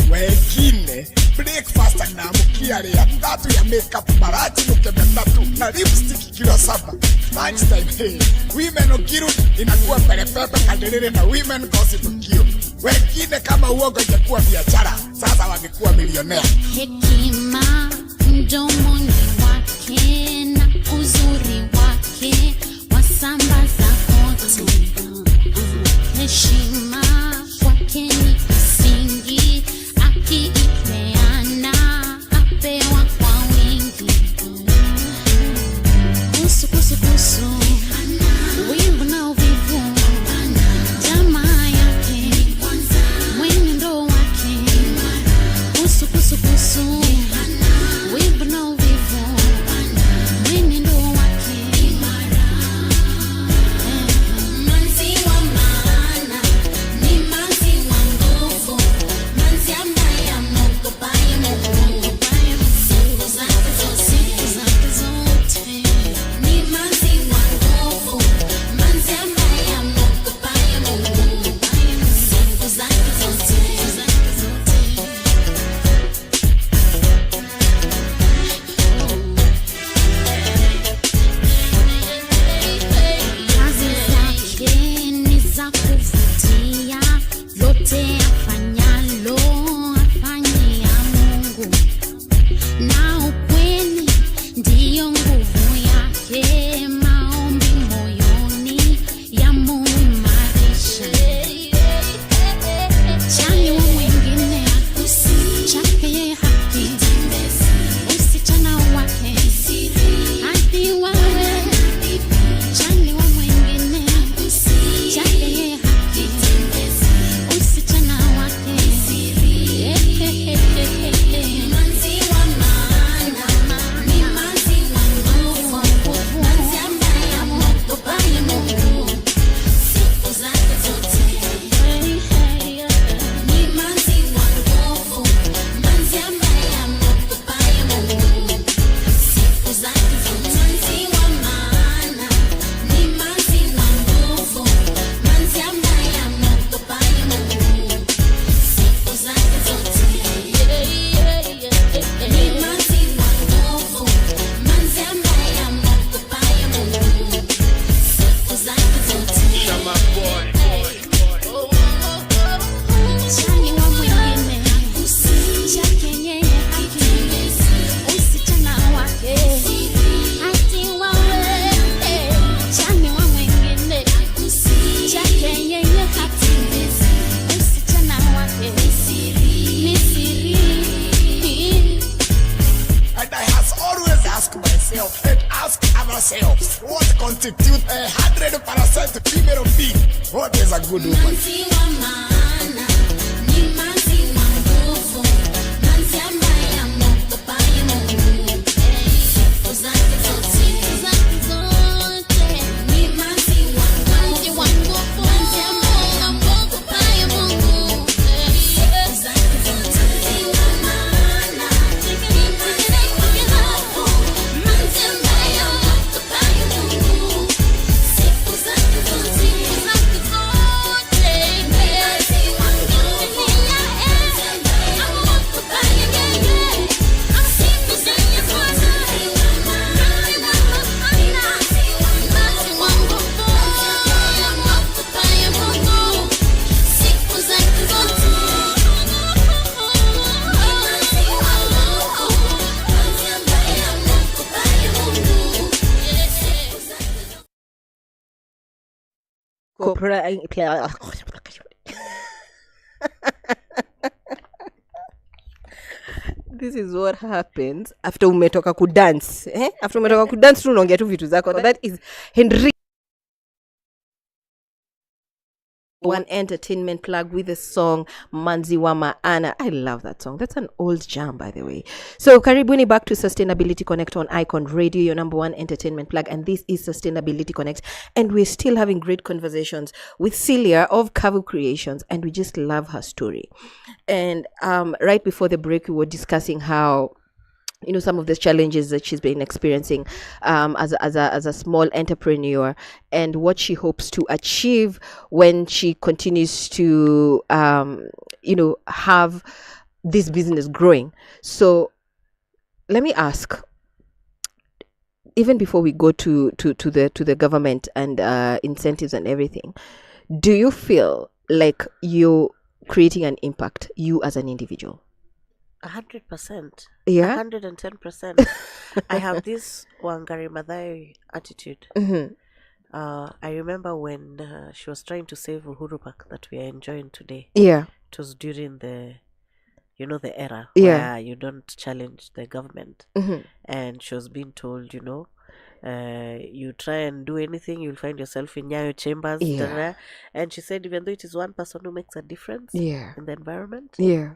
Wengine breakfast na mkiare ya tatu ya makeup marachi mkebe tatu na lipstick kilo 7. Lunch time hey, women okiru inakuwa perepepe kaderere na women gossip kio. Wengine kama uoga ingekuwa biashara, sasa wangekuwa milionea. Hekima mdomoni wake na uzuri wake wasambaza kote. Heshima kwake ni msingi, akiipeana apewa kwa wingi. Kusu kusu kusu, wimbo na uvivu, jamaa yake, mwenendo wake. Kusu kusu kusu, ourselves and ask ourselves what constitutes 100% female being. What is a good woman? This is what happens after umetoka kudance. After umetoka kudance tu unaongea tu vitu zako. That is Henry One entertainment plug with the song Manzi wa Maana. I love that song. That's an old jam, by the way. So karibuni back to Sustainability Connect on Icon Radio, your number one entertainment plug, and this is Sustainability Connect, and we're still having great conversations with Cylia of Kavu Creations, and we just love her story. And right before the break, we were discussing how some of the challenges that she's been experiencing as a small entrepreneur, and what she hopes to achieve when she continues to have this business growing. So let me ask, even before we go to the government and incentives and everything, do you feel like you're creating an impact, you as an individual? 100%. Yeah. 110%. I have this Wangari Maathai attitude. Mm-hmm. I remember when she was trying to save Uhuru Park that we are enjoying today. Yeah. It was during the era Yeah. where you don't challenge the government. Mm-hmm. And she was being told, you try and do anything, you'll find yourself in Nyayo chambers. Yeah. And she said, even though it is one person who makes a difference Yeah. in the environment, Yeah.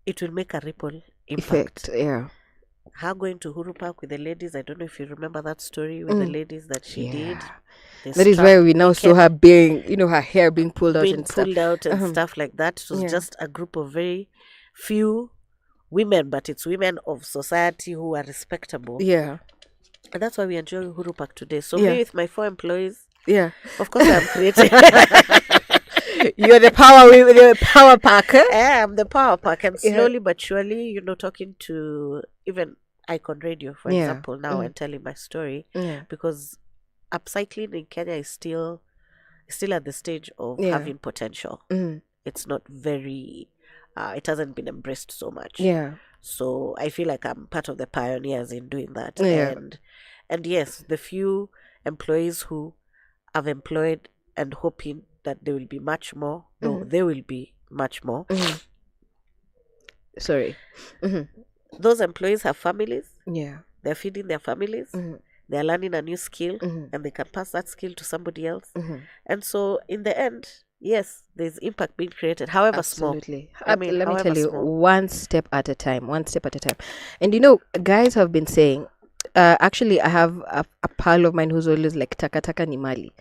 it will make a ripple Effect. Yeah. Her going to Uhuru Park with the ladies, I don't know if you remember that story with the ladies that she did. That is why we now saw her being, her hair being pulled out and stuff like that. It was just a group of very few women, but it's women of society who are respectable. Yeah. And that's why we enjoy Uhuru Park today. So Yeah. me with my 4 employees, Yeah. of course I'm creating. You're the power pack. I'm the power pack, and slowly but surely, talking to even Icon Radio, for example, now and telling my story, because upcycling in Kenya is still at the stage of having potential. It's not very, it hasn't been embraced so much. Yeah. So I feel like I'm part of the pioneers in doing that. Yeah. And yes, the few employees who I've employed and hoping that there will be much more. No, there will be much more. Sorry. Those employees have families. Yeah. They're feeding their families. They're learning a new skill, and they can pass that skill to somebody else. And so in the end, yes, there's impact being created, however Absolutely. small. I mean, let me tell you, small. one step at a time. And guys have been saying, actually, I have a pal of mine who's always like, taka ni mali.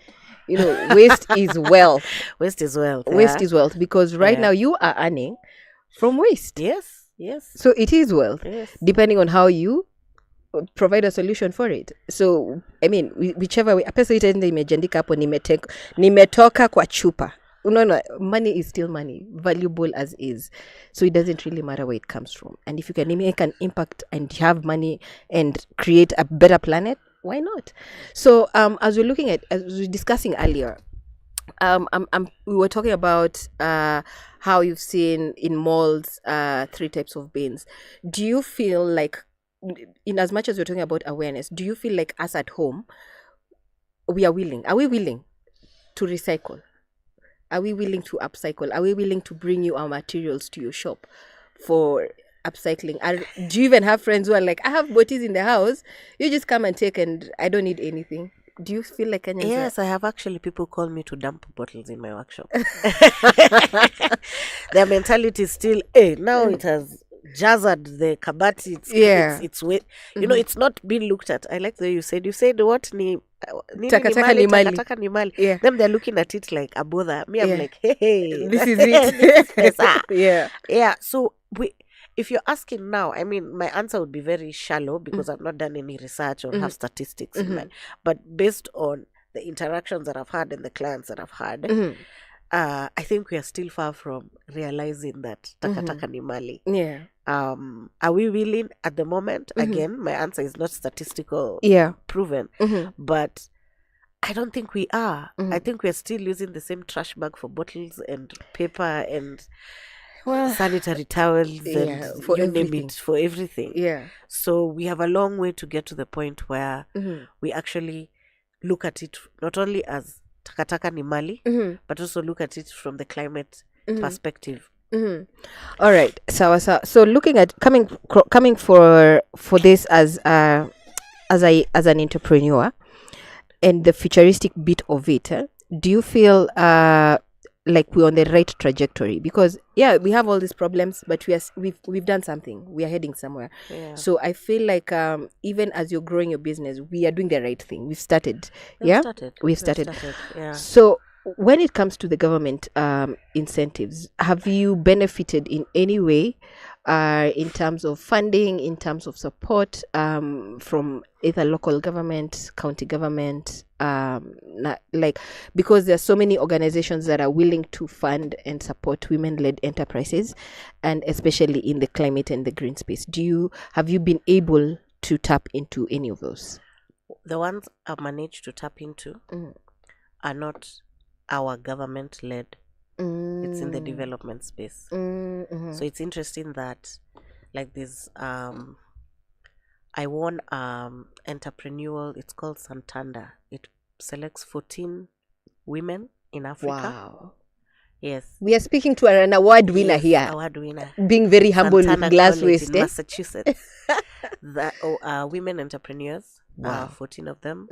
Waste is wealth. Waste is wealth. Waste is wealth, because right now you are earning from waste. Yes. So it is wealth, depending on how you provide a solution for it. So I mean, whichever way, pesa itaenda imejiandika hapo, nimetoka kwa chupa. Money is still money, valuable as is. So it doesn't really matter where it comes from. And if you can make an impact and have money and create a better planet, why not? So as we were discussing earlier, we were talking about how you've seen in malls 3 types of bins. Do you feel like, in as much as we're talking about awareness, do you feel like us at home, are we willing to recycle? Are we willing to upcycle? Are we willing to bring you our materials to your shop for upcycling? Do you even have friends who are like, I have bottles in the house, you just come and take, and I don't need anything? Do you feel like Kenyans? Yes, I have actually people call me to dump bottles in my workshop. Their mentality is still, hey, now it has jazzed the kabati. It's wet. You know, it's not being looked at. I like the way you said what nini Takataka ni ni mali. takataka ni mali. Yeah. Them they're looking at it like a bother. Me, I'm Yeah. like, hey, This is it. Yeah. Yeah. So if you're asking now, I mean, my answer would be very shallow because I've not done any research or have statistics in mind. But based on the interactions that I've had and the clients that I've had, I think we are still far from realizing that takataka ni mali. Yeah. Are we willing at the moment? Again, my answer is not statistical proven, but I don't think we are. I think we're still using the same trash bag for bottles and paper and sanitary towels and for you name everything. it, for everything. Yeah. So we have a long way to get to the point where we actually look at it not only as takataka ni mali, but also look at it from the climate perspective. All right, so looking at coming for this as an entrepreneur and the futuristic bit of it, do you feel like we're on the right trajectory? Because we have all these problems, but we've done something. We are heading somewhere. So I feel like even as you're growing your business, we are doing the right thing. We've started. We've started. Yeah. So when it comes to the government incentives, have you benefited in any way in terms of funding, in terms of support from either local government, county government, because there are so many organizations that are willing to fund and support women-led enterprises, and especially in the climate and the green space? Have you been able to tap into any of those? The ones I've managed to tap into are not our government-led. It's in the development space. So it's interesting that, like this, I won entrepreneurial, it's called Santander. It selects 14 women in Africa. Wow. Yes. We are speaking to an award winner here. Award winner. Being very humble Santana with glass College waist. in Massachusetts. Women entrepreneurs, 14 of them.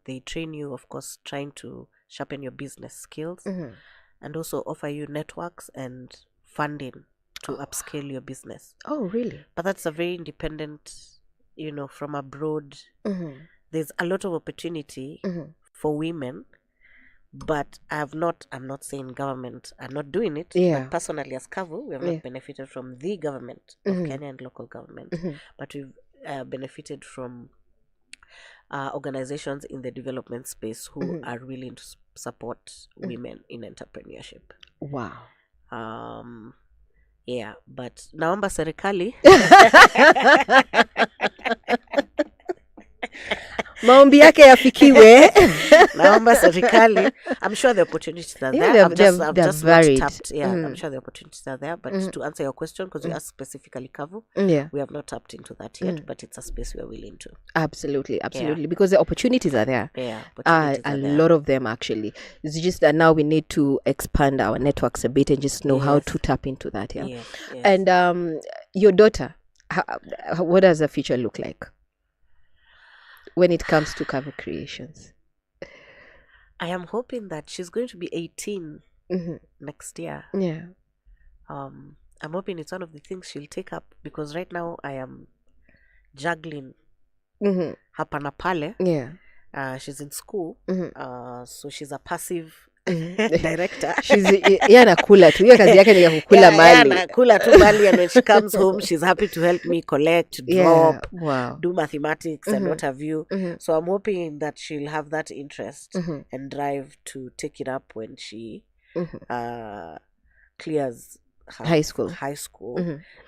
They train you, of course, trying to sharpen your business skills and also offer you networks and funding to upscale your business. Oh, really? But that's a very independent, from abroad. There's a lot of opportunity for women, but I'm not saying government are not doing it. But personally, as Kavu, we have not benefited from the government of Kenya and local government, but we've benefited from organizations in the development space who are willing to support women in entrepreneurship. Wow. But naomba serikali maombi yake yafikiwe. Naomba serikali. I'm sure the opportunities are there. I've just varied. not tapped. I'm sure the opportunities are there. But to answer your question, because you asked specifically Kavu, we have not tapped into that yet. But it's a space we are willing to. Absolutely, because the opportunities are there. A lot of them actually. It's just that now we need to expand our networks a bit and just know how to tap into that. Yes. And your daughter, what does the future look like when it comes to Kavu Creations? I am hoping that she's going to be 18 next year. Yeah. I'm hoping it's one of the things she'll take up, because right now I am juggling hapa na pale. Yeah. She's in school, so she's a passive director. She's anakula tu, hiyo kazi yake ni ya kukula mali. Anakula tu mali, and when she comes home she's happy to help me collect, drop, do mathematics and what have you. So I'm hoping that she'll have that interest and drive to take it up when she clears her high school.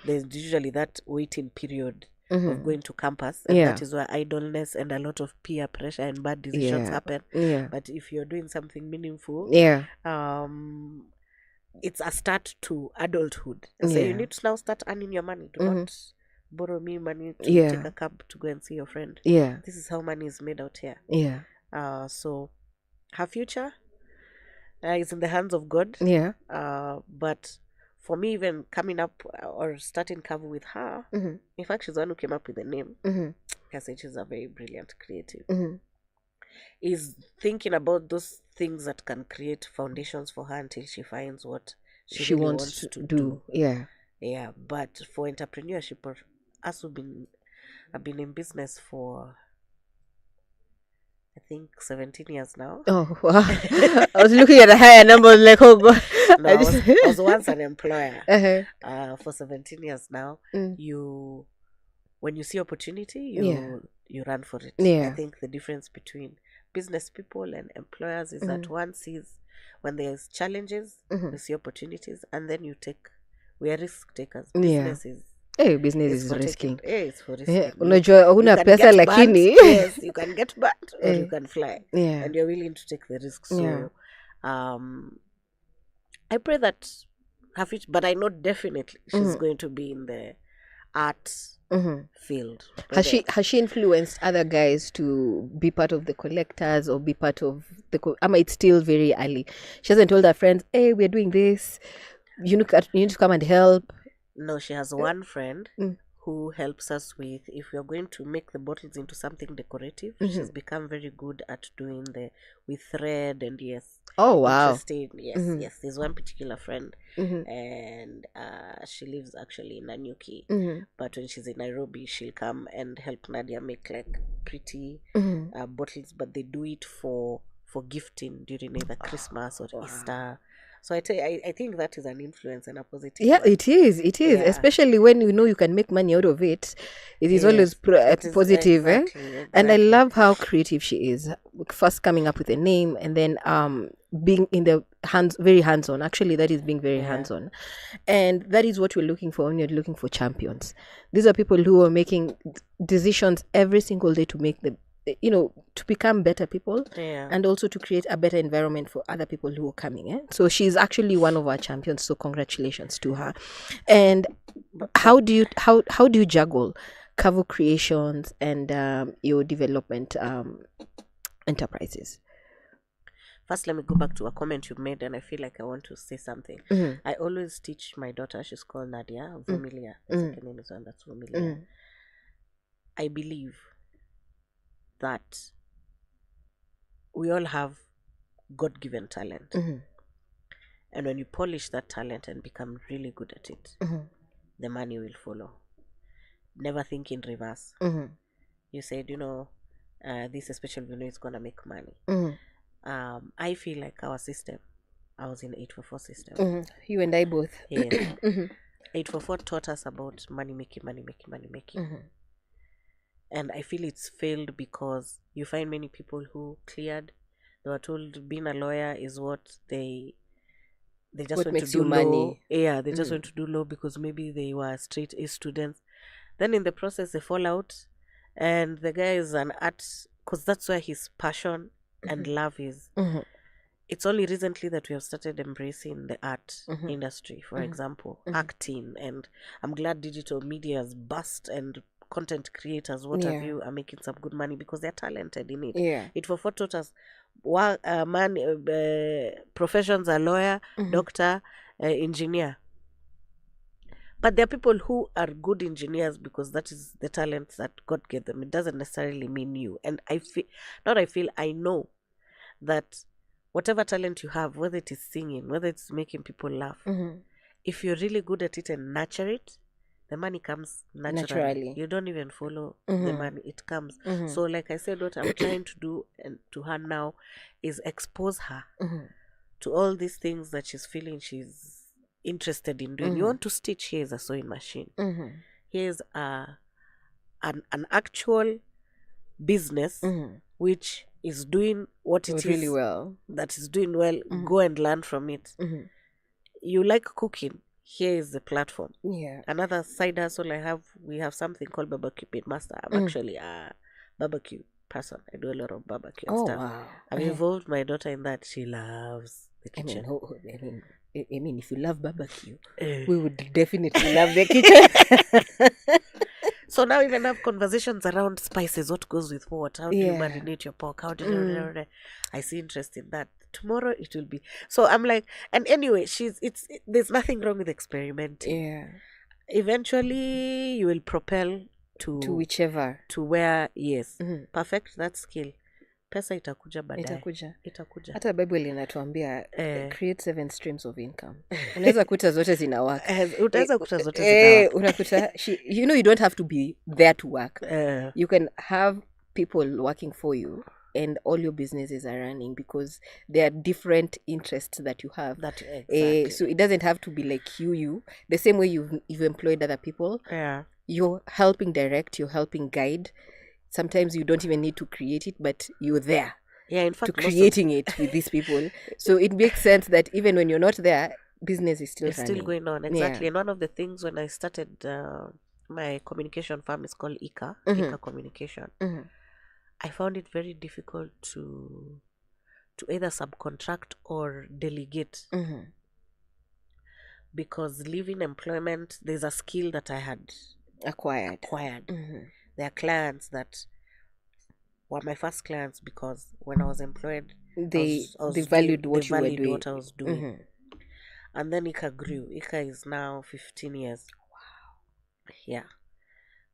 There's usually that waiting period of going to campus, and that is where idleness and a lot of peer pressure and bad decisions happen. But if you're doing something meaningful, it's a start to adulthood. So you need to now start earning your money. Do not borrow me money to take a cab to go and see your friend. This is how money is made out here. So her future is in the hands of God. But for me, even coming up or starting Kavu with her, in fact, she's the one who came up with the name. I said she's a very brilliant creative. Is thinking about those things that can create foundations for her until she finds what she really wants to do. Yeah, but for entrepreneurship, or us I've been in business for, I think, 17 years now. Oh, wow. I was looking at a higher number, like, oh God. No, I was once an employer for 17 years now. When you see opportunity, you run for it. I think the difference between business people and employers is that one sees when there's challenges, you see opportunities, and then we are risk takers. Business is risking. It's for risking. Unajua huna pesa lakini yes, you can get burnt or you can fly. And you're willing to take the risk. So I pray that her future, but I know definitely she's going to be in the art field. Has she influenced other guys to be part of the collectors or be part of the it's still very early? She hasn't told her friends, hey, we're doing this, you need to come and help. No, she has one friend who helps us with, if we are going to make the bottles into something decorative, she's become very good at doing with thread and oh wow, interested. Yes, there's one particular friend, and she lives actually in Nanyuki, but when she's in Nairobi, she'll come and help Nadia make like pretty bottles, but they do it for gifting during either Christmas or Easter. So I think that is an influence and a positive. Yeah, one. It is, especially when you know you can make money out of it. It is always positive. Exactly. And I love how creative she is. First coming up with a name, and then being in the very hands-on. Actually, that is being very hands-on. And that is what we're looking for when you're looking for champions. These are people who are making decisions every single day to make to become better people, and also to create a better environment for other people who are coming. So she's actually one of our champions. So congratulations to her. And how do you juggle Kavu Creations and your development enterprises? First, let me go back to a comment you made, and I feel like I want to say something. I always teach my daughter, she's called Nadia, Vumilia. The second name is one, that's Vumilia. I believe that we all have God-given talent, and when you polish that talent and become really good at it, the money will follow. Never think in reverse. You said, this especially is gonna make money. I feel like our system, I was in 844 system. You and I both. 844 taught us about money making. And I feel it's failed because you find many people who cleared, they were told being a lawyer is what they just want to do money. Yeah, they just want to do law because maybe they were straight A students. Then in the process they fall out, and the guy is an art, because that's where his passion and love is. It's only recently that we have started embracing the art industry, for example, acting, and I'm glad digital media has burst, and content creators, what have you, are making some good money because they're talented in it. It for taught us professions are lawyer, doctor, engineer. But there are people who are good engineers because that is the talent that God gave them. It doesn't necessarily mean you. And I know that whatever talent you have, whether it is singing, whether it's making people laugh, if you're really good at it and nurture it, the money comes naturally. You don't even follow the money, it comes. So like I said, what I'm trying to do and to her now is expose her to all these things that she's feeling she's interested in doing. You want to stitch, here's a sewing machine. Here's an actual business which is doing what it really is well. That is doing well. Go and learn from it. You like cooking, here is the platform. Another side hustle we have something called barbecue pit master. I'm actually a barbecue person. I do a lot of barbecue and stuff. Wow. I've involved my daughter in that. She loves the kitchen. I mean, if you love barbecue, we would definitely love the kitchen. So now even have conversations around spices. What goes with what? How do you marinate your pork? How do you... I see interest in that. tomorrow it will be. So I'm like, and anyway, there's nothing wrong with experimenting. Yeah. Eventually you will propel to whichever, to where, yes, perfect that skill. Pesa itakuja baadaye. Itakuja. Hata Bible inatuambia create 7 streams of income. Unaweza kuta zote zinawaka. Utaweza kuta zote zinawaka. Unakuta you don't have to be there to work. You can have people working for you and all your businesses are running because there are different interests that you have. Exactly. So it doesn't have to be like you the same way you've employed other people. Yeah. You're helping direct, you're helping guide. Sometimes you don't even need to create it, but you're there. Yeah, in fact, to creating it with these people. So it makes sense that even when you're not there, business is still running. Still going on. Exactly. And one of the things when I started my communication firm is called Ika Communication. I found it very difficult to either subcontract or delegate. Because leaving employment, there's a skill that I had acquired. There are clients that were my first clients because when I was employed, they valued what I was doing. And then Ika grew. Ika is now 15 years. Wow. Yeah.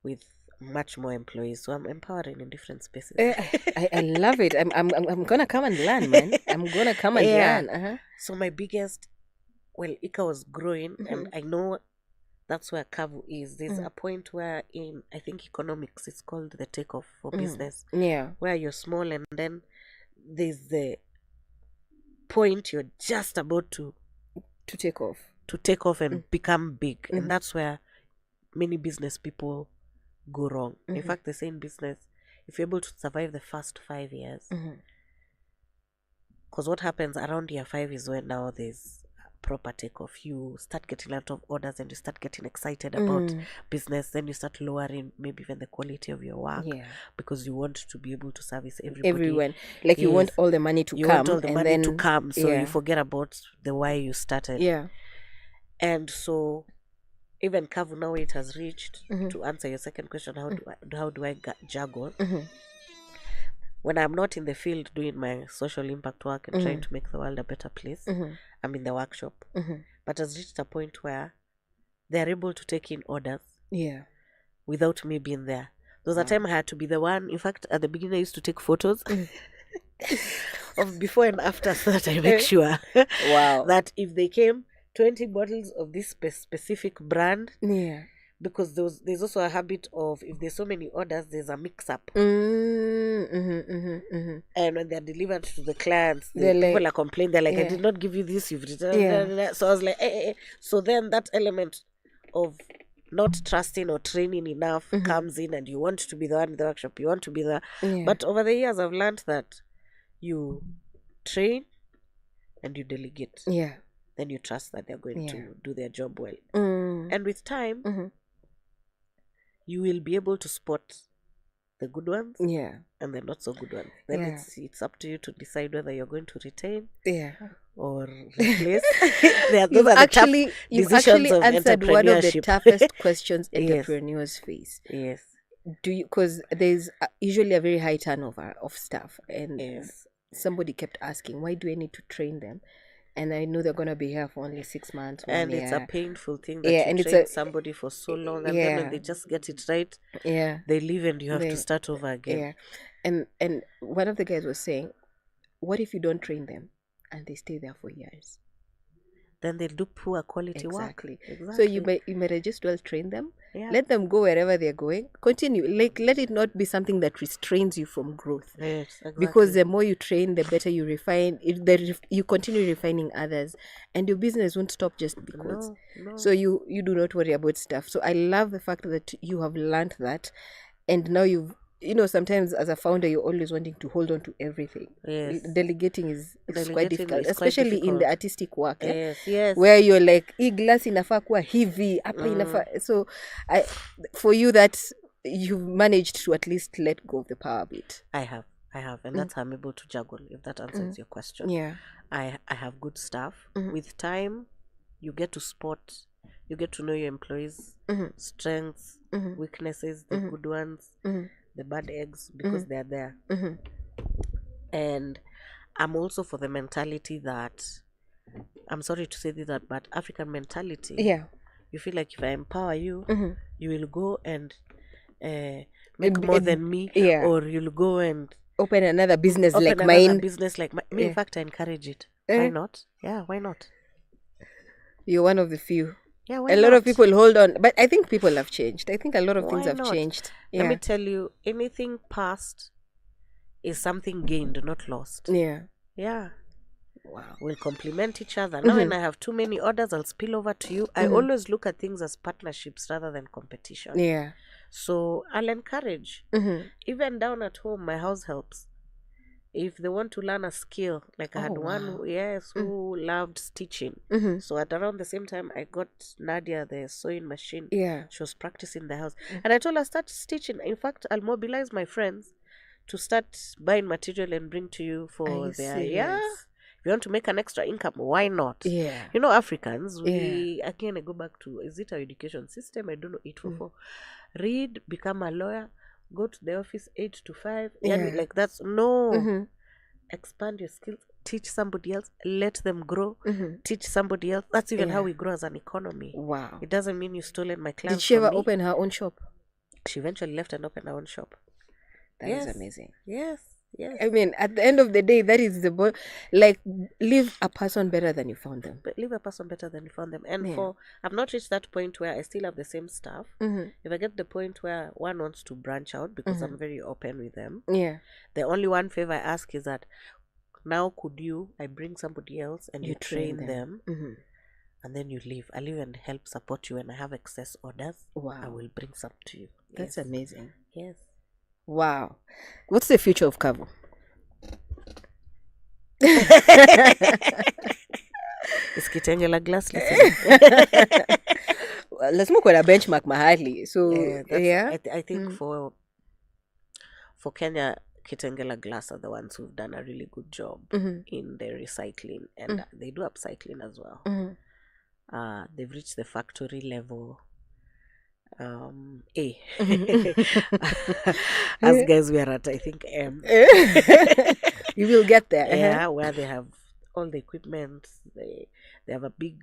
With much more employees. So I'm empowering in different spaces. I love it. I'm gonna come and learn, man. I'm gonna come and learn. So my biggest, Ika was growing, and I know that's where Kavu is. There's a point where in, I think, economics, it's called the takeoff for business. Yeah. Where you're small and then there's the point you're just about to take off. To take off and become big. And that's where many business people go wrong. In fact, they say in business, if you're able to survive the first 5 years, because what happens around year 5 is when now there's proper takeoff. You start getting a lot of orders and you start getting excited about business. Then you start lowering maybe even the quality of your work because you want to be able to service everyone. Like you want all the money to come. You want all the money to come. So you forget about the why you started. Yeah. And so even Kavu now it has reached, to answer your second question, how do I juggle? When I'm not in the field doing my social impact work and trying to make the world a better place, I'm in the workshop. But has reached a point where they're able to take in orders without me being there. There was a time I had to be the one. In fact, at the beginning, I used to take photos of before and after so that I make sure that if they came, 20 bottles of this specific brand. Yeah. Because there's also a habit of, if there's so many orders, there's a mix-up. And when they're delivered to the clients, people are complaining. They're like, I did not give you this, you've returned. So I was like, So then that element of not trusting or training enough comes in, and you want to be the one in the workshop. You want to be the... But over the years, I've learned that you train and you delegate. Yeah. Then you trust that they're going to do their job well. And with time, you will be able to spot the good ones and the not so good ones. Then it's up to you to decide whether you're going to retain or replace. You've actually answered one of the toughest questions entrepreneurs face. Yes. Do you? Because there's usually a very high turnover of staff, and somebody kept asking, why do I need to train them? And I know they're going to be here for only 6 months. And it's a painful thing that you train somebody for so long. And then when they just get it right, they leave and you have to start over again. And one of the guys was saying, what if you don't train them and they stay there for years? Then they do poor quality work. Exactly. So you may just well train them. Let them go wherever they're going. Continue. Like, let it not be something that restrains you from growth. Yes, exactly. Because the more you train, the better you refine. You continue refining others, and your business won't stop just because. No. So you do not worry about stuff. So I love the fact that you have learned that, and now sometimes as a founder, you're always wanting to hold on to everything. Yes. Delegating is quite difficult, especially in the artistic work. Yes. Where you're like, hii glass inafaa kuwa hivi, hapa inafaa. So for you, that you've managed to at least let go of the power bit. I have. And that's how I'm able to juggle, if that answers your question. Yeah. I have good staff. With time, you get to spot, you get to know your employees' strengths, weaknesses, the good ones, the bad eggs, because they're there. And I'm also for the mentality that, I'm sorry to say this, but African mentality. Yeah. You feel like if I empower you, Mhm. you will go and make It- more it- than me, yeah. or you'll go and Open another business open like another mine. business like mine. Me, in Yeah. fact, I encourage it. Eh? Why not? Yeah, why not? You're one of the few. Yeah, why a lot of not? people hold on, but I think people have changed. I think a lot of things Why have not? changed. Let me Yeah. tell you, anything past is something gained, not lost. Yeah. Yeah. Wow. We'll complement each other. Now, when Mhm. I have too many orders, I'll spill over to you. I Mhm. always look at things as partnerships rather than competition. Yeah. So I'll encourage. Mhm. Even down at home, my house helps. If they want to learn a skill, like I had one, wow. who loved stitching. Mhm. So at around the same time, I got Nadia the sewing machine. Yeah. She was practicing the house, and I told her, start stitching. In fact, I'll mobilize my friends to start buying material and bring to you Are for you their serious? If you want to make an extra income, why not? Yeah. You know, Africans, Yeah. we again I go back to, is it our education system? I don't know, 844. Read, become a lawyer, go to the office 8 to 5. Yeah. Like that's no. Mhm. Expand your skills, teach somebody else, let them grow, Mhm. teach somebody else. That's even how Yeah. we grow as an economy. Wow. It doesn't mean you stolen my clients. Did she ever from me. open her own shop? She eventually left and opened her own shop. That is Yes. amazing. Yes. Yes. I mean, at the end of the day, that is like, leave a person better than you found them. But leave a person better than you found them. And Yeah. I've not reached that point where I still have the same staff. Mhm. If I get the point where one wants to branch out, because Mhm. I'm very open with them, Yeah. the only one favor I ask is that, now could I bring somebody else and you You train train them, Mhm. and then you leave. I'll even help support you when I have excess orders. Wow. I will bring some to you. That's Yes. amazing. Yes. Wow. What's the future of Kavu? Is Kitengela glass Lazima kuwe na benchmark mahali. So I think Mm. for Kenya, Kitengela Glass are the ones who've done a really good job Mhm. in their recycling, and they do upcycling as well. Mhm. They've reached the factory level. A. As guys, we are at, I think, M. You will get there. Yeah, where they have all the equipment. They have a big.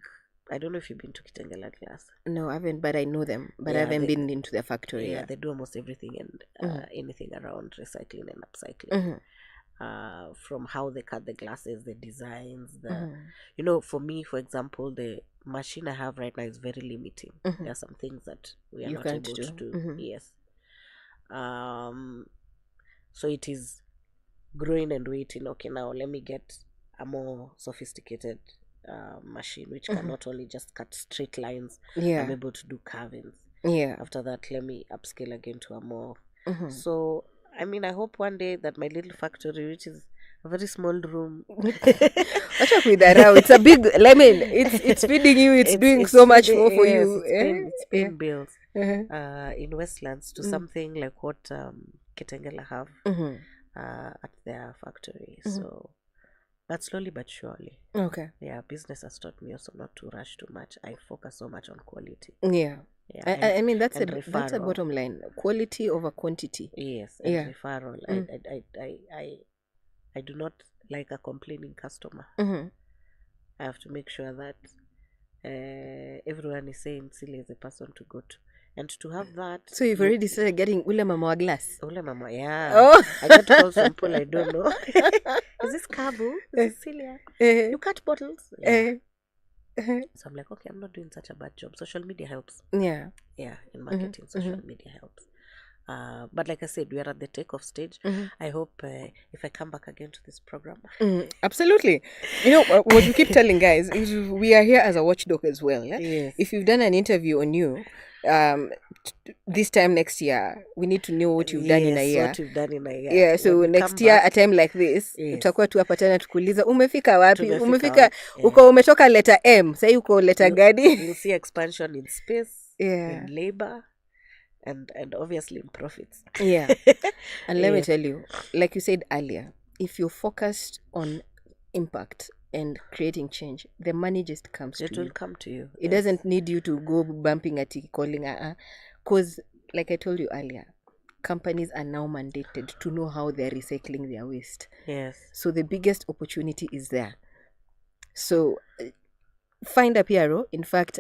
I don't know if you've been to Kitengela Glass. No, I haven't, but I know them. But I Yeah, haven't they- been into their factory. Yeah, yet. they do almost everything and Mhm. anything around recycling and upcycling. Mhm. From how they cut the glasses, the designs, Mhm. you know, for me, for example, the machine I have right now is very limiting. Mhm. There are some things that we are You not can't able to do. do. Mhm. Yes. So it is growing and waiting. Okay, now let me get a more sophisticated machine which can Mhm. not only just cut straight lines. Yeah. I'm able to do carvings. Yeah. After that, let me upscale again to a more. Mhm. So I mean, I hope one day that my little factory, which is a very small room, Watch out with that now. It's a big. I mean, it's feeding you. It's doing so much feeding- more for yes, you. It's paying bills. Uh-huh. In Westlands to Mm. something like what Kitengela have Mhm. at their factory. Mhm. So, but slowly but surely. Okay. Yeah, business has taught me also not to rush too much. I focus so much on quality. Yeah. Yeah, I mean, that's a and referral. bottom line. Quality over quantity. Yes, and Yeah. referral. Mm. I do not like a complaining customer. Mhm. I have to make sure that everyone is saying Cylia is a person to go to. And to have that. So you've already started getting ule mama wa glass. Ule mama, yeah. Oh. I get calls from people I don't know. Is this Kabu? Is this Cylia? You cut bottles? Yeah. So I'm like, okay, I'm not doing such a bad job. Social media helps. Yeah. Yeah, in marketing, social media helps. But like I said, we are at the takeoff stage. Mhm. I hope if I come back again to this program. Absolutely. You know, what we keep telling guys is we are here as a watchdog as well. Yeah? Yes. If you've done an interview on you, this time next year, we need to know what you've done in a Yes, year. what you've done in a year. Yeah, so When we next come year back, a time like this, Yes. utakuwa tu hapa tena tukuuliza umefika wapi? Tumefika Umefika wapi? uko umetoka letter M, sasa uko letter gani? You'll see expansion in space, Yeah. in labor, and obviously in profits. Yeah. And let me Yes. tell you, like you said earlier, if you're focused on impact and creating change, the money just comes It to will you. come to you. It Yes. doesn't need you to go bumping at it, calling, because like I told you earlier, companies are now mandated to know how they're recycling their waste. Yes. So the biggest opportunity is there. So find a PRO. In fact,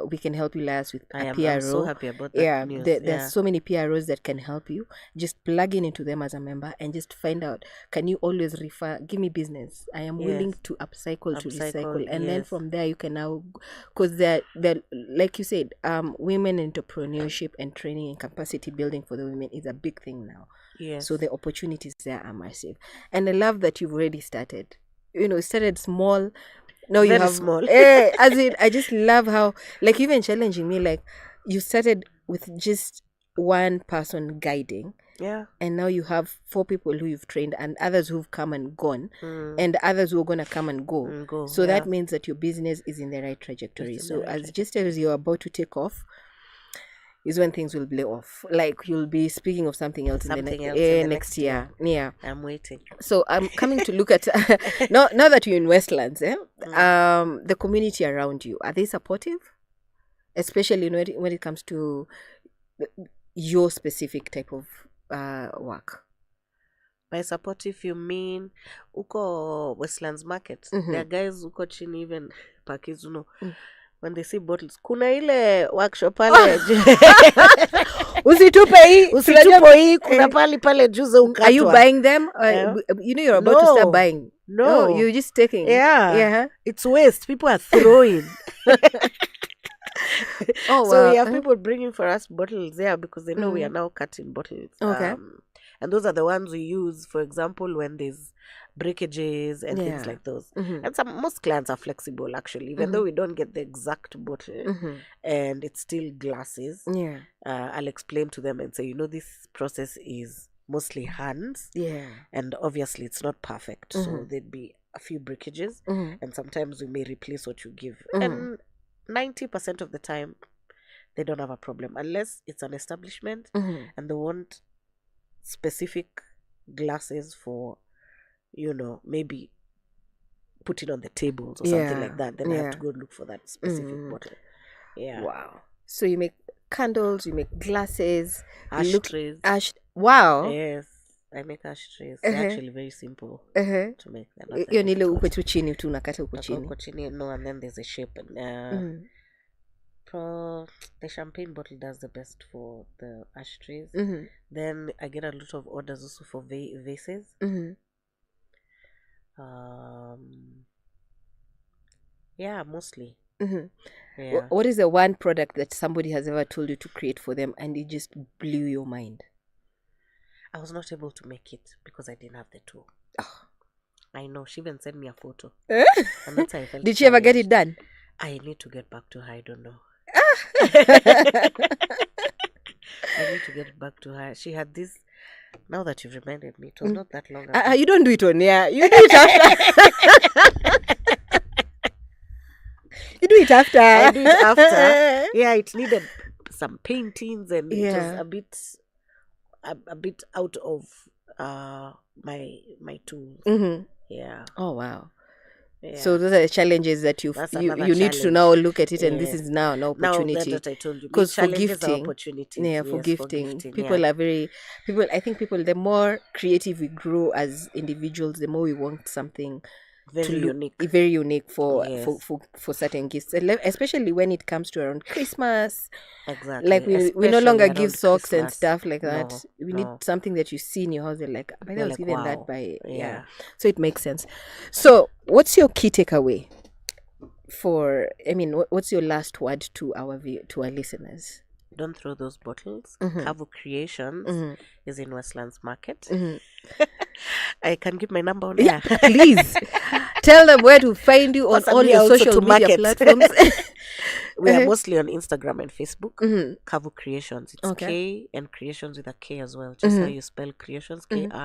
we can help you last with a PRO. I'm so happy about that news. There's so many PROs that can help you. Just plug into them as a member and just find out, can you always refer, give me business. I am willing to upcycle to recycle. And then from there you can now, because they're like you said, women entrepreneurship and training and capacity building for the women is a big thing now. Yes. So the opportunities there are massive. And I love that you've already started. Started small. No, you have small. As in, I just love how, like, even challenging me, like, you started with just one person guiding. Yeah. And now you have 4 people who you've trained and others who've come and gone and others who are going to come and go. So that means that your business is in the right trajectory. So just as you're about to take off is when things will blow off. Like, you'll be speaking of something else in the next year. Yeah. I'm waiting. So I'm coming to look at now that you're in Westlands, the community around you, are they supportive? Especially when it comes to your specific type of work. By supportive, you mean uko Westlands Market? There are guys uko chini, even Pakizuno. When they see bottles, kuna ile workshop pale. Usitupe hii, kuna pale juze ukatwa. Are you buying them? You're about to start buying. No, you're just taking. Yeah. It's waste. People are throwing. Oh, wow. So we have people bringing for us bottles there because they know we are now cutting bottles. Okay. And those are the ones we use, for example, when there's breakages and things like those. And most clients are flexible, actually, even though we don't get the exact bottle and it's still glasses. I'll explain to them and say, this process is mostly hands. And obviously it's not perfect. So there'd be a few breakages and sometimes we may replace what you give. And 90% of the time, they don't have a problem unless it's an establishment and they want specific glasses for, maybe put it on the tables or something like that. Then I have to go look for that specific bottle. Yeah. Wow. So you make candles, you make glasses, ashtrays. Wow. Yes. I make ashtrays. They're actually very simple to make. Nile uko tu chini tu unakata uko chini. No, and then there's a shape. And, the champagne bottle does the best for the ashtrays. Then I get a lot of orders also for vases. Mostly. Yeah. What is the one product that somebody has ever told you to create for them and it just blew your mind? I was not able to make it because I didn't have the tool. I know. She even sent me a photo. And that's how I felt. Did she ever get it done? I need to get back to her. I don't know. I need to get back to her. She had this. Now that you've reminded me, it was not that long ago. You don't do it on air. You do it after. You do it after. I do it after. Yeah, it needed some paintings and it was a bit out of my tools. Yeah. Oh wow. Yeah. So those are the challenges that you need to now look at it, and this is now an opportunity. Now that I told you, because for gifting, for gifting, people are very people. I think the more creative we grow as individuals, the more we want something very unique for certain gifts, especially when it comes to around Christmas. Exactly. Like we no longer give socks and stuff like that. We need something that you see in your house. They're like, but I was given that by So it makes sense. So what's your key takeaway what's your last word to our listeners? Don't throw those bottles. Kavu Creations is in Westlands Market. I can give my number on air. Please tell them where to find you on all your social media platforms. We are mostly on Instagram and Facebook. Kavu Creations. It's K and Creations with a K as well. Just how you spell Creations. Kreations.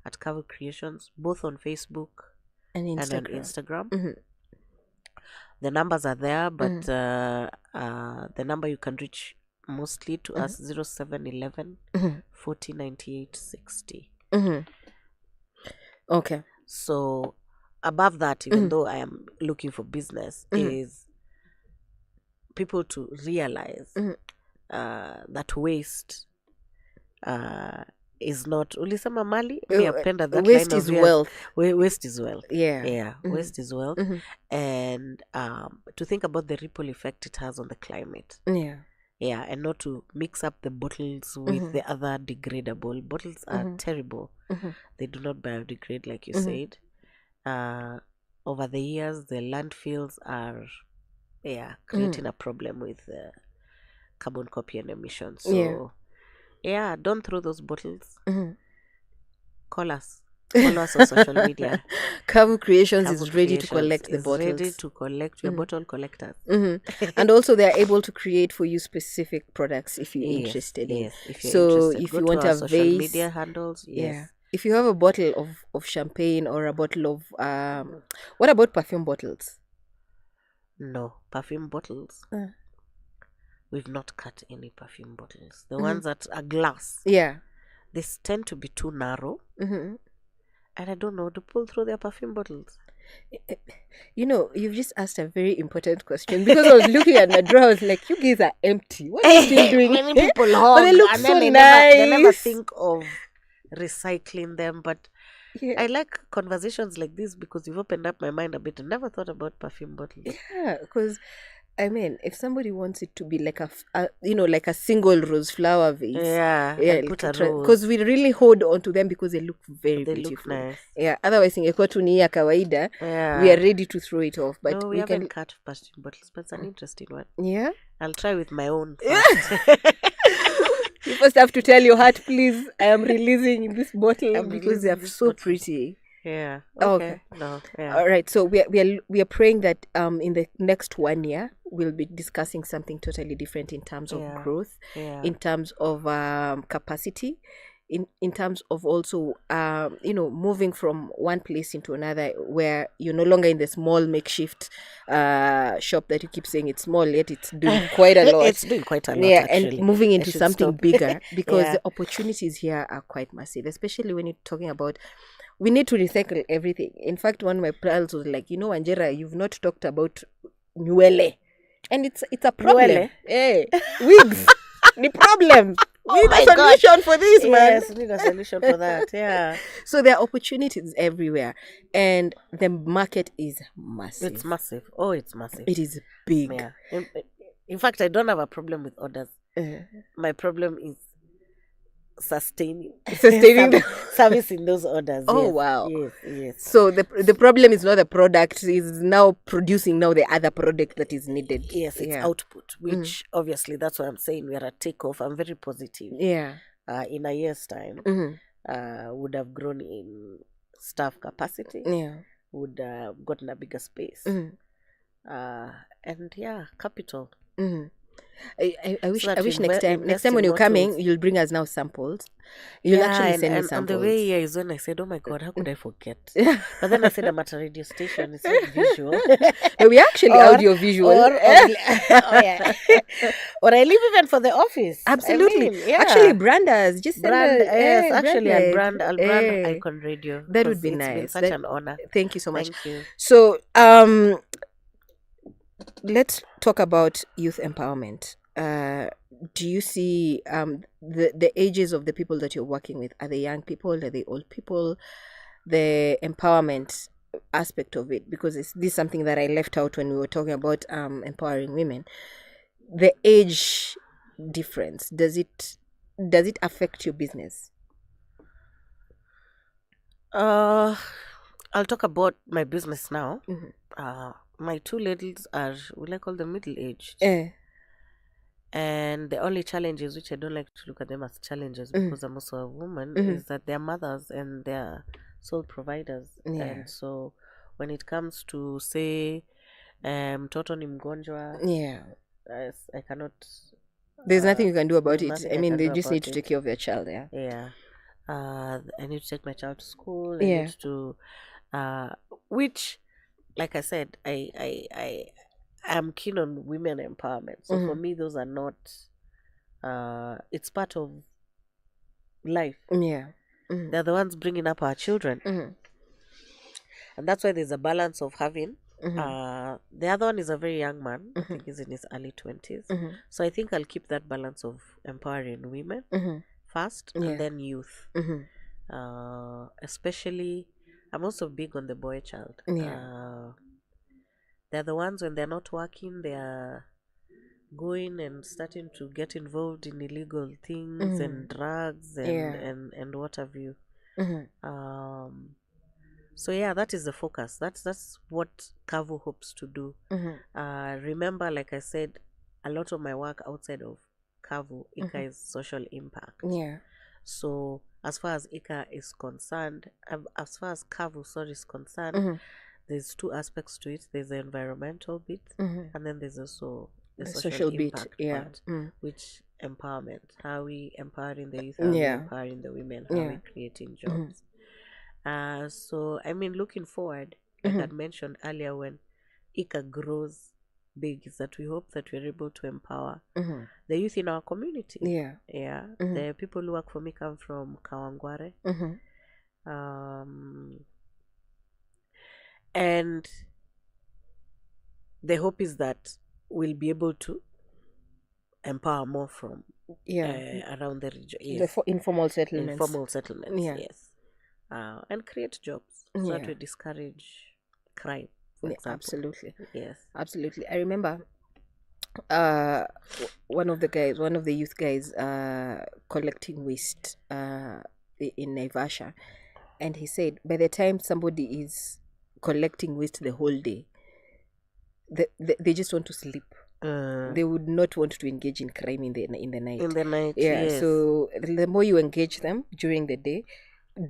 At Kavu Creations, both on Facebook and on Instagram. The numbers are there, but the number you can reach mostly to us 0711 40 98 60. Okay. So above that, even though I am looking for business, is people to realize that waste is not ulisema mali mi apenda that waste line is of yours. wealth. Waste is wealth. Yeah. Waste is wealth. And to think about the ripple effect it has on the climate. And not to mix up the bottles with the other degradable bottles are terrible. They do not biodegrade like you said. Over the years the landfills are creating a problem with carbon copy and emissions. So don't throw those bottles. Call us. Follow us on social media. Kavu Creations is ready to collect the bottles. Ready to collect. We're bottle collectors. And also they are able to create for you specific products if you're interested. Yes, if you're so interested. if Go you to want our a social vase, media handles, yes. If you have a bottle of champagne or a bottle of what about perfume bottles? No, perfume bottles. We've not cut any perfume bottles. The ones that are glass. They tend to be too narrow. And I don't know to pull through their perfume bottles. You know, you've just asked a very important question because I was looking at my drawer. I was like, you guys are empty. What are you still doing? Many people hog, but they look and so then nice. They never think of recycling them. But I like conversations like this because you've opened up my mind a bit. I never thought about perfume bottles. Yeah, because I mean, if somebody wants it to be like like a single rose flower vase, put a rose. Because we really hold on to them because they look very beautiful. Look nice. Otherwise, ingekuwa tu ni ya kawaida, we are ready to throw it off. But no, we haven't cut perfume bottles, but it's an interesting one. Yeah, I'll try with my own. You first have to tell your heart, please, I am releasing this bottle because they are so pretty. Yeah. Okay. No. Yeah. All right. So we are praying that in the next 1 year we'll be discussing something totally different in terms of growth, in terms of capacity, in terms of also moving from one place into another where you're no longer in the small makeshift shop that you keep saying it's small yet it's doing quite a lot. It's doing quite a lot. Actually. And moving into something bigger because the opportunities here are quite massive, especially when you're talking about. We need to recycle everything. In fact, one of my pals was like, Wanjira, you've not talked about nywele. And it's a problem. Nywele? Hey, wigs. The problem. We need a solution for this, man. Yes, we need a solution for that. Yeah. So there are opportunities everywhere. And the market is massive. It's massive. Oh, it's massive. It is big. Yeah. In fact, I don't have a problem with orders. My problem is sustaining servicing those orders. Oh, wow. Yes. So the problem is not the product, is now producing the other product that is needed. Yes, it's output, which obviously that's why I'm saying we are at takeoff. I'm very positive. Yeah. In a year's time, would have grown in staff capacity. Yeah. Would have gotten a bigger space. And capital. I wish next time when you're coming, you'll bring us now samples. You'll actually send me samples. And the way here is when I said, oh my God, how could I forget? But then I said I'm at a radio station, it's not visual. No, we actually audio visual. Or I leave even for the office. Absolutely. I mean, actually, brand us. Just send I'll brand Icon Radio. That would be nice. It's been such an honor. Thank you so much. Thank you. So, let's talk about youth empowerment. Do you see the ages of the people that you're working with? Are they young people? Are they old people? The empowerment aspect of it, because this is something that I left out when we were talking about empowering women. The age difference, does it affect your business? I'll talk about my business now. My two ladies are, will I call them middle-aged? And the only challenges, which I don't like to look at them as challenges because I'm also a woman, is that they're mothers and they're sole providers. And so when it comes to, say, mtoto ni mgonjwa, I cannot... There's nothing you can do about it. I mean, they just need to take care of their child, I need to take my child to school. I need to... which... Like I said, I am keen on women empowerment. So for me, those are not. It's part of life. Yeah, they're the ones bringing up our children, and that's why there's a balance of having The other one is a very young man. I think he's in his early 20s. So I think I'll keep that balance of empowering women first and then youth. Especially, I'm also big on the boy child. They're the ones when they're not working, they are going and starting to get involved in illegal things and drugs and what have you. So yeah, that is the focus. That's what Kavu hopes to do. Remember, like I said, a lot of my work outside of Kavu, Ika is social impact. So as far as Ika is concerned, as far as Kavu, is concerned, there's two aspects to it. There's the environmental bit, and then there's also the social impact part, which empowerment. How we empowering the youth, how we empowering the women, how we creating jobs. So I mean, looking forward, like I mentioned earlier, when Ika grows big, is that we hope that we're able to empower the youth in our community. The people who work for me come from Kawangware. And the hope is that we'll be able to empower more from around the region. The informal settlements. Informal settlements, yes. And create jobs so that we discourage crime, for example. Absolutely. Yes. Absolutely. I remember one of the youth guys collecting waste in Naivasha, and he said by the time somebody is collecting waste the whole day, they just want to sleep. They would not want to engage in crime in the night. Yes. So the more you engage them during the day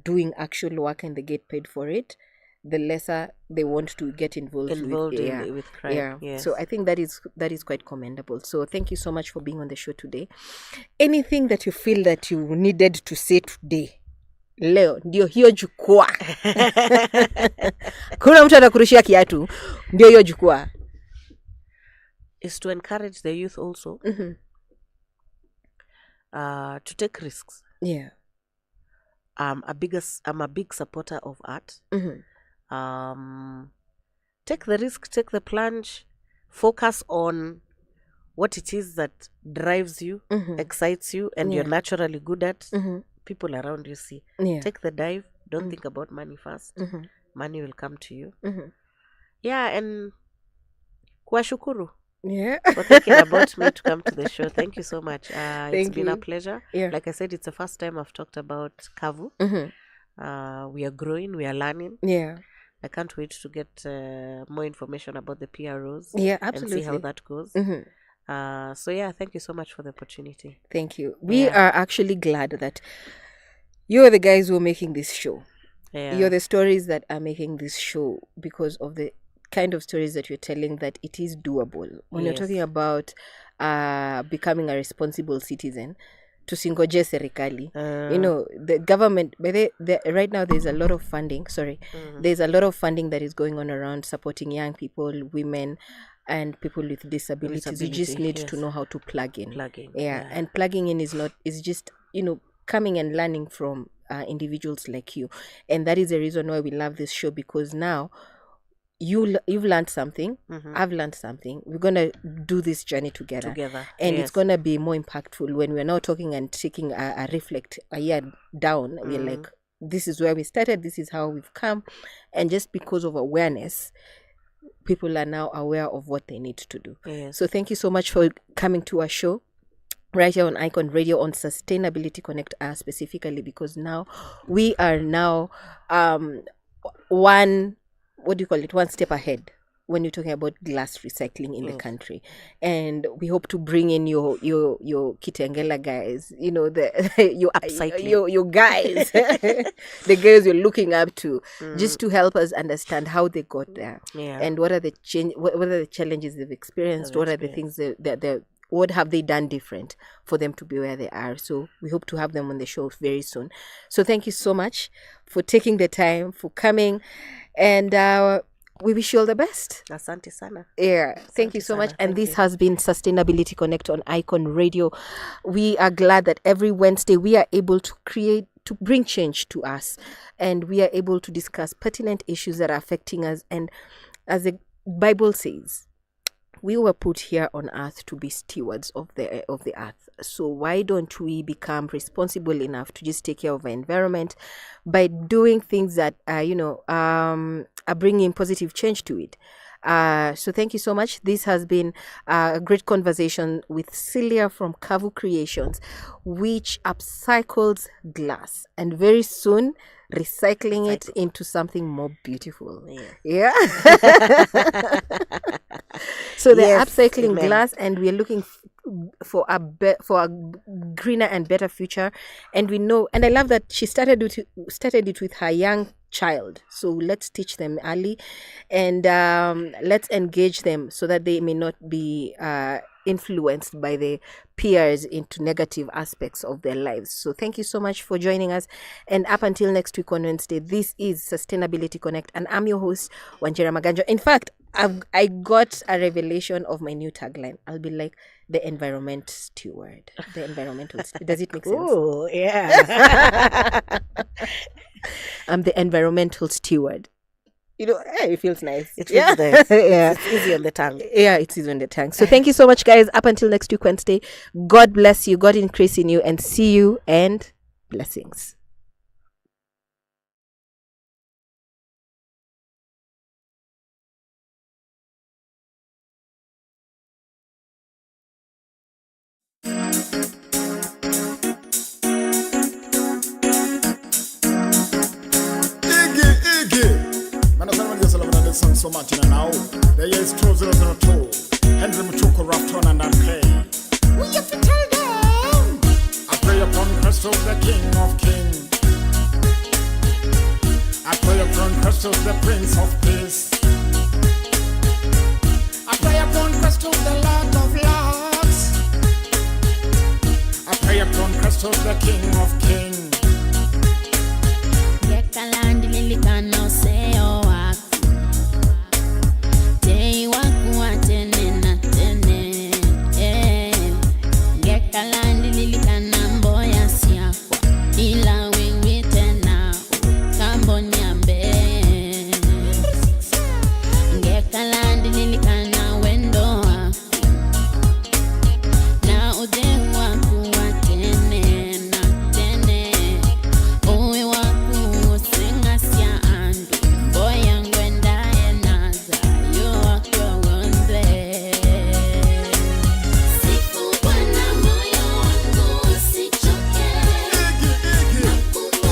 doing actual work and they get paid for it, the lesser they want to get involved with crime. Yes. So I think that is quite commendable. So thank you so much for being on the show today. Anything that you feel that you needed to say today, leo ndio hiyo jukwaa. Kuna mtu anakurushia kiatu, ndio hiyo jukwaa. Is to encourage the youth also to take risks. I'm a big supporter of art. Take the risk, take the plunge, focus on what it is that drives you, excites you, and you're naturally good at. People around you see. Take the dive. Don't think about money first. Money will come to you. And kuwashukuru for thinking about me to come to the show. Thank you so much. It's been a pleasure. Like I said, it's the first time I've talked about Kavu. We are growing, we are learning. I can't wait to get more information about the PROs. And see how that goes. So thank you so much for the opportunity. Thank you. We are actually glad that you're the guys who are making this show. You're the stories that are making this show because of the kind of stories that you're telling, that it is doable. When you're talking about becoming a responsible citizen, tusingoje serikali. The government, right now there's a lot of funding. There's a lot of funding that is going on around supporting young people, women, and people with disabilities. You just need to know how to plug in. And plugging in is just coming and learning from individuals like you. And that is the reason why we love this show, because now you've learned something, I've learned something. We're gonna do this journey together. And it's gonna be more impactful when we're now talking and taking a reflect a year down. We're like, this is where we started, this is how we've come. And just because of awareness, people are now aware of what they need to do. So thank you so much for coming to our show right here on Icon Radio on Sustainability Connect, specifically because now we are one step ahead when you're talking about glass recycling in the country. And we hope to bring in your Kitengela guys, your upcycling, your guys, the girls you're looking up to, just to help us understand how they got there, and what are the challenges they've experienced, what are the things what have they done different for them to be where they are. So we hope to have them on the show very soon. So thank you so much for taking the time, for coming, and we wish you all the best. Asante sana. Thank you so much. And this has been Sustainability Connect on Icon Radio. We are glad that every Wednesday we are able to bring change to us, and we are able to discuss pertinent issues that are affecting us. And as a Bible says we were put here on earth to be stewards of the earth. So why don't we become responsible enough to just take care of our environment by doing things that are bringing positive change to it? So thank you so much. This has been a great conversation with Cylia from Kavu Creations, which upcycles glass, and very soon recycling it into something more beautiful. Yeah. So they're upcycling glass, and we're looking for a greener and better future. And we know, and I love that she started it with her young child. So let's teach them early, and let's engage them so that they may not be influenced by the peers into negative aspects of their lives. So thank you so much for joining us, and up until next week on Wednesday, this is Sustainability Connect, and I'm your host, Wanjira Maganjo. In fact, I got a revelation of my new tagline. I'll be like the environment steward. The environmental does it make sense? Oh, yeah. I'm the environmental steward. It feels nice. It feels nice. Yeah. It's easy on the tongue. Yeah, it's easy on the tongue. So thank you so much, guys. Up until next week, Wednesday. God bless you. God increase in you, and see you, and blessings. Song so much in an hour. The year is 2002. Henry Mutuku Rafton and Arcade. We have to tell them. I pray upon Christ the King of Kings. I pray upon Christ the Prince of Peace. I pray upon Christ the Lord of Lords. I pray upon Christ the King of Kings. Tene na tene, get